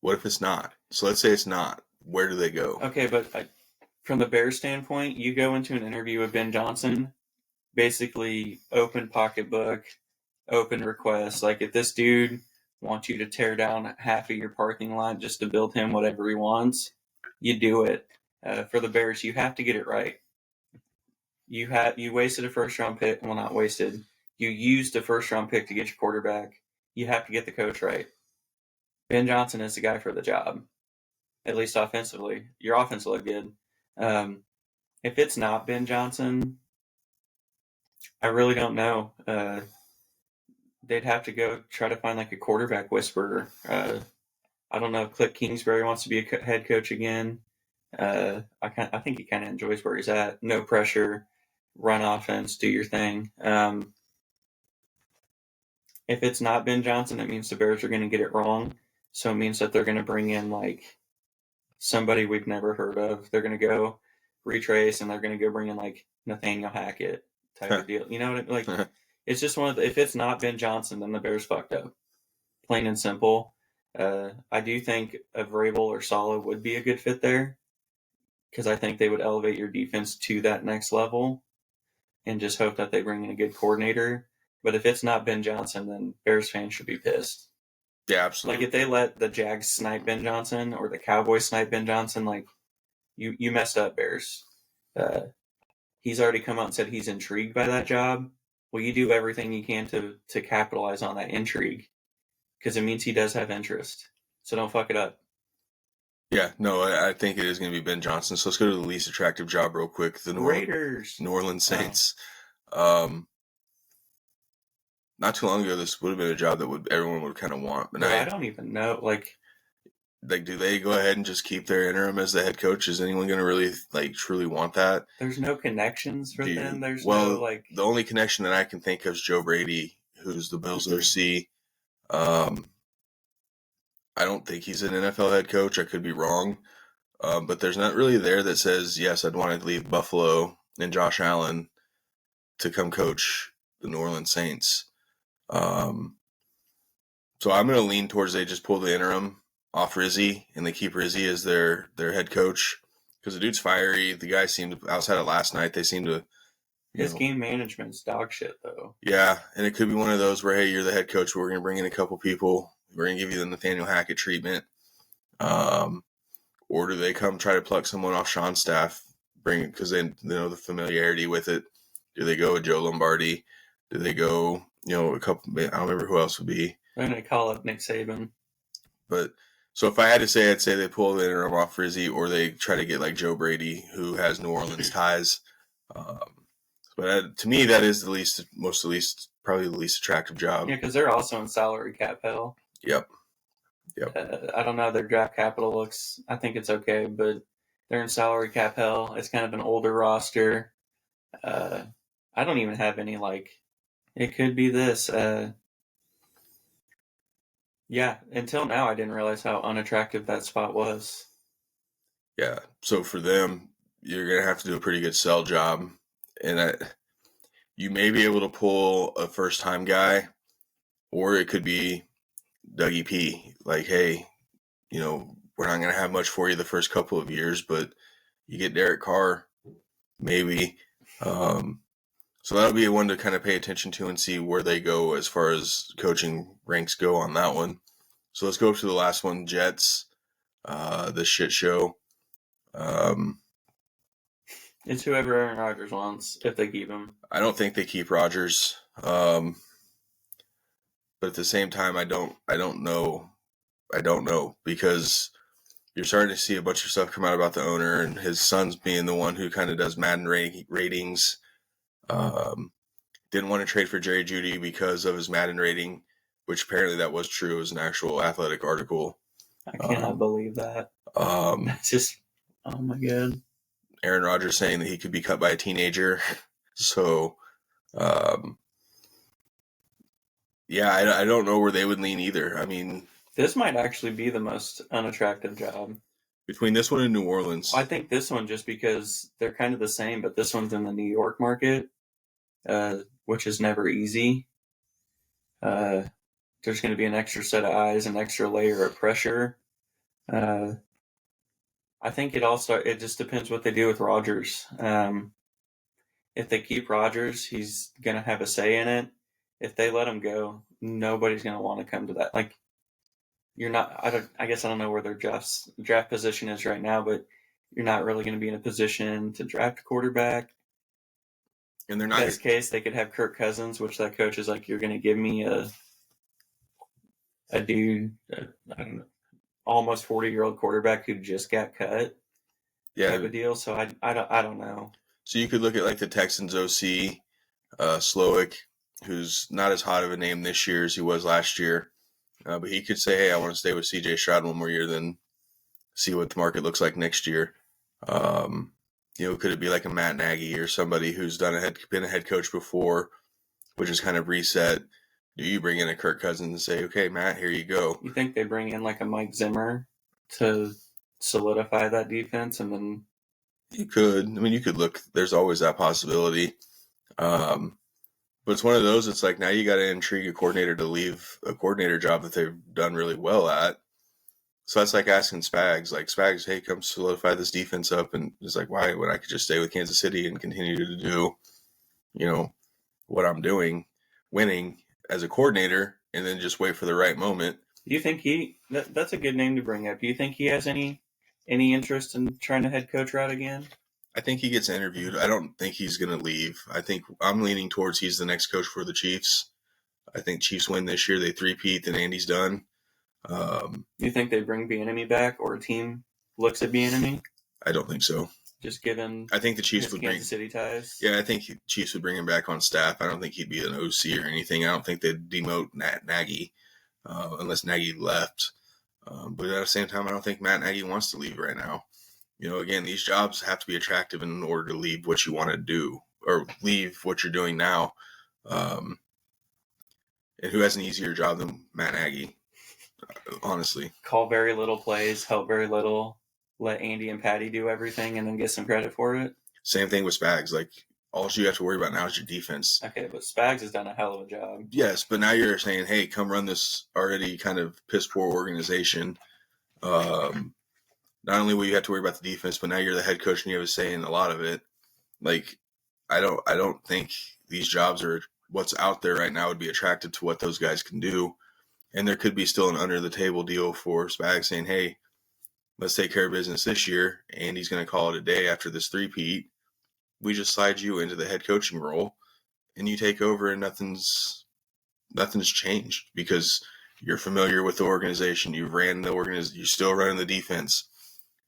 what if it's not? So let's say it's not. Where do they go? Okay, but from the Bears standpoint, you go into an interview with Ben Johnson, basically open pocketbook, open request. Like if this dude wants you to tear down half of your parking lot just to build him whatever he wants, you do it. For the Bears, you have to get it right. You wasted a first-round pick. Well, not wasted. You used a first-round pick to get your quarterback. You have to get the coach right. Ben Johnson is the guy for the job, at least offensively. Your offense will look good. If it's not Ben Johnson, I really don't know. They'd have to go try to find like a quarterback whisperer. I don't know if Cliff Kingsbury wants to be a head coach again. I think he kind of enjoys where he's at. No pressure. Run offense, do your thing. If it's not Ben Johnson, it means the Bears are going to get it wrong. So it means that they're going to bring in like somebody we've never heard of. They're going to go retrace and they're going to go bring in like Nathaniel Hackett type of deal. You know what I mean? Like it's just if it's not Ben Johnson, then the Bears fucked up. Plain and simple. I do think a Vrabel or Saleh would be a good fit there because I think they would elevate your defense to that next level. And just hope that they bring in a good coordinator. But if it's not Ben Johnson, then Bears fans should be pissed. Yeah, absolutely. Like if they let the Jags snipe Ben Johnson or the Cowboys snipe Ben Johnson, like you messed up, Bears. He's already come out and said he's intrigued by that job. Well, you do everything you can to capitalize on that intrigue because it means he does have interest. So don't fuck it up. Yeah, no, I think it is going to be Ben Johnson. So let's go to the least attractive job real quick. The Raiders. New Orleans Saints. Not too long ago, this would have been a job that everyone would kind of want. But I don't even know. Like, do they go ahead and just keep their interim as the head coach? Is anyone going to really truly want that? There's no connections for them. There's the only connection that I can think of is Joe Brady, who's the Bills' OC. I don't think he's an NFL head coach. I could be wrong. But there's not really there that says, yes, I'd want to leave Buffalo and Josh Allen to come coach the New Orleans Saints. So I'm going to lean towards they just pull the interim off Rizzi and they keep Rizzi as their head coach because the dude's fiery. The guys seemed, outside of last night, they seem to. His game management's dog shit, though. Yeah, and it could be one of those where, hey, you're the head coach, but we're going to bring in a couple people. We're going to give you the Nathaniel Hackett treatment. Or do they come try to pluck someone off Sean's staff, because they know the familiarity with it? Do they go with Joe Lombardi? Do they go, a couple? I don't remember who else would be. They're going to call up Nick Saban. But so if I had to say, I'd say they pull the interim off Rizzi, or they try to get like Joe Brady, who has New Orleans ties. But to me, that is probably the least attractive job. Yeah, because they're also in salary cap hell. Yep. I don't know. Their draft capital I think it's okay, but they're in salary cap hell. It's kind of an older roster. I don't even have any, it could be this. Yeah, until now, I didn't realize how unattractive that spot was. Yeah, so for them, you're going to have to do a pretty good sell job. And you may be able to pull a first-time guy, or it could be Dougie P. Like, hey, we're not going to have much for you the first couple of years, but you get Derek Carr, maybe. So that'll be one to kind of pay attention to and see where they go as far as coaching ranks go on that one. So let's go to the last one, Jets, the shit show. It's whoever Aaron Rodgers wants, if they keep him. I don't think they keep Rodgers. But at the same time, I don't know. I don't know, because you're starting to see a bunch of stuff come out about the owner and his son's being the one who kind of does Madden ratings. Didn't want to trade for Jerry Jeudy because of his Madden rating, which apparently that was true. It was an actual Athletic article. I cannot believe that. That's just, oh my God. Aaron Rodgers saying that he could be cut by a teenager. So, yeah, I don't know where they would lean either. I mean, this might actually be the most unattractive job. Between this one and New Orleans. I think this one, just because they're kind of the same, but this one's in the New York market, which is never easy. There's going to be an extra set of eyes, an extra layer of pressure. I think it just depends what they do with Rodgers. If they keep Rodgers, he's going to have a say in it. If they let him go, nobody's going to want to come to that. I guess I don't know where their draft position is right now, but you're not really going to be in a position to draft a quarterback. And they're not. In this case, they could have Kirk Cousins, which that coach is like, you're going to give me a dude, I don't know, almost 40-year-old quarterback who just got cut. Yeah. Type of deal. So I don't know. So you could look at like the Texans OC, Slowick, who's not as hot of a name this year as he was last year. But he could say, hey, I want to stay with C.J. Stroud one more year, then see what the market looks like next year. Could it be like a Matt Nagy or somebody who's been a head coach before, which is kind of reset? Do you bring in a Kirk Cousins and say, okay, Matt, here you go? You think they bring in like a Mike Zimmer to solidify that defense, and then you could. I mean, you could look. There's always that possibility. But it's one of those, it's like now you got to intrigue a coordinator to leave a coordinator job that they've done really well at. So that's like asking Spags, Spags, hey, come solidify this defense up. And it's like, why, when I could just stay with Kansas City and continue to do, what I'm doing, winning as a coordinator, and then just wait for the right moment. Do you think that's a good name to bring up. Do you think he has any interest in trying to head coach route again? I think he gets interviewed. I don't think he's going to leave. I think I'm leaning towards he's the next coach for the Chiefs. I think Chiefs win this year. They three-peat, and Andy's done. You think they bring Bieniemy back, or a team looks at Bieniemy? I don't think so. Just given I think the Chiefs would Kansas City ties? Yeah, I think Chiefs would bring him back on staff. I don't think he'd be an OC or anything. I don't think they'd demote Nagy unless Nagy left. But at the same time, I don't think Matt Nagy wants to leave right now. Again, these jobs have to be attractive in order to leave what you want to do or leave what you're doing now. And who has an easier job than Matt Nagy? honestly. Call very little plays, help very little, let Andy and Patty do everything, and then get some credit for it. Same thing with Spags. Like, all you have to worry about now is your defense. Okay, but Spags has done a hell of a job. Yes, but now you're saying, hey, come run this already kind of piss-poor organization. Not only will you have to worry about the defense, but now you're the head coach and you have a say in a lot of it. Like, I don't think these jobs are what's out there right now would be attractive to what those guys can do. And there could be still an under-the-table deal for Spags saying, hey, let's take care of business this year. And he's going to call it a day after this three-peat. We just slide you into the head coaching role and you take over and nothing's changed because you're familiar with the organization. You've ran the organization. You're still running the defense.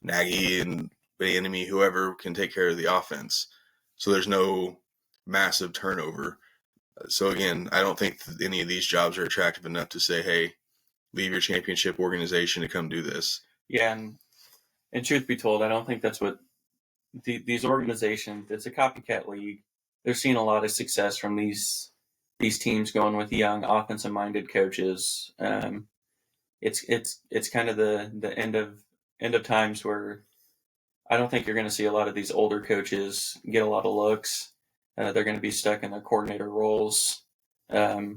Nagy and Bieniemy, whoever can take care of the offense. So there's no massive turnover. So again, I don't think any of these jobs are attractive enough to say, hey, leave your championship organization to come do this. Yeah, and truth be told, I don't think that's what these organizations, it's a copycat league. They're seeing a lot of success from these teams going with young offensive minded coaches. It's kind of the end of times where I don't think you're going to see a lot of these older coaches get a lot of looks. They're going to be stuck in their coordinator roles because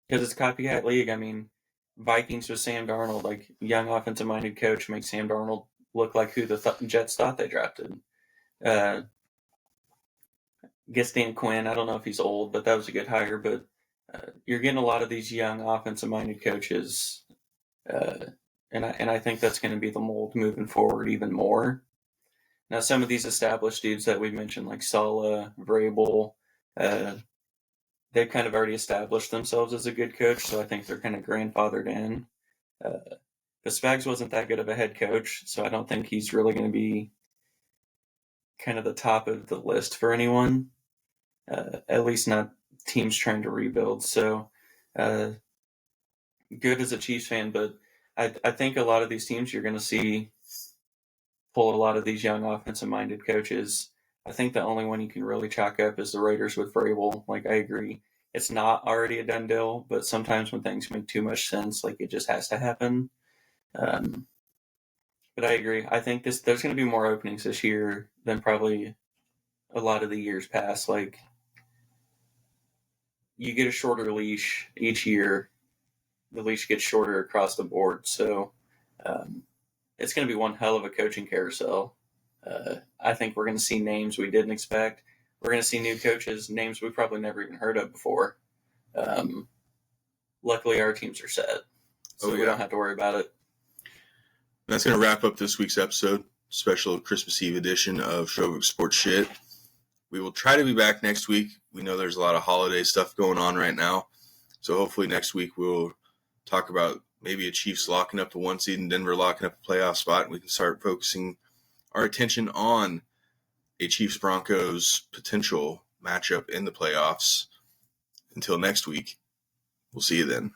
it's a copycat league. I mean, Vikings with Sam Darnold, like young offensive minded coach, makes Sam Darnold look like who the Jets thought they drafted. Gets Dan Quinn. I don't know if he's old, but that was a good hire. But you're getting a lot of these young offensive-minded coaches, and I think that's going to be the mold moving forward even more. Now, some of these established dudes that we mentioned, like Saleh, Vrabel, they've kind of already established themselves as a good coach, so I think they're kind of grandfathered in. But Spags wasn't that good of a head coach, so I don't think he's really going to be kind of the top of the list for anyone, at least not teams trying to rebuild. So good as a Chiefs fan, but I think a lot of these teams you're going to see pull a lot of these young offensive-minded coaches. I think the only one you can really chalk up is the Raiders with Vrabel. Like, I agree. It's not already a done deal, but sometimes when things make too much sense, like, it just has to happen. But I agree. I think there's going to be more openings this year than probably a lot of the years past. Like, you get a shorter leash each year. The leash gets shorter across the board. So it's going to be one hell of a coaching carousel. I think we're going to see names we didn't expect. We're going to see new coaches, names we probably never even heard of before. Luckily, our teams are set, so we don't have to worry about it. That's going to wrap up this week's episode, special Christmas Eve edition of Shovick Sports Shit. We will try to be back next week. We know there's a lot of holiday stuff going on right now, so hopefully next week we'll talk about maybe a Chiefs locking up the 1 seed and Denver locking up a playoff spot, and we can start focusing our attention on a Chiefs-Broncos potential matchup in the playoffs. Until next week, we'll see you then.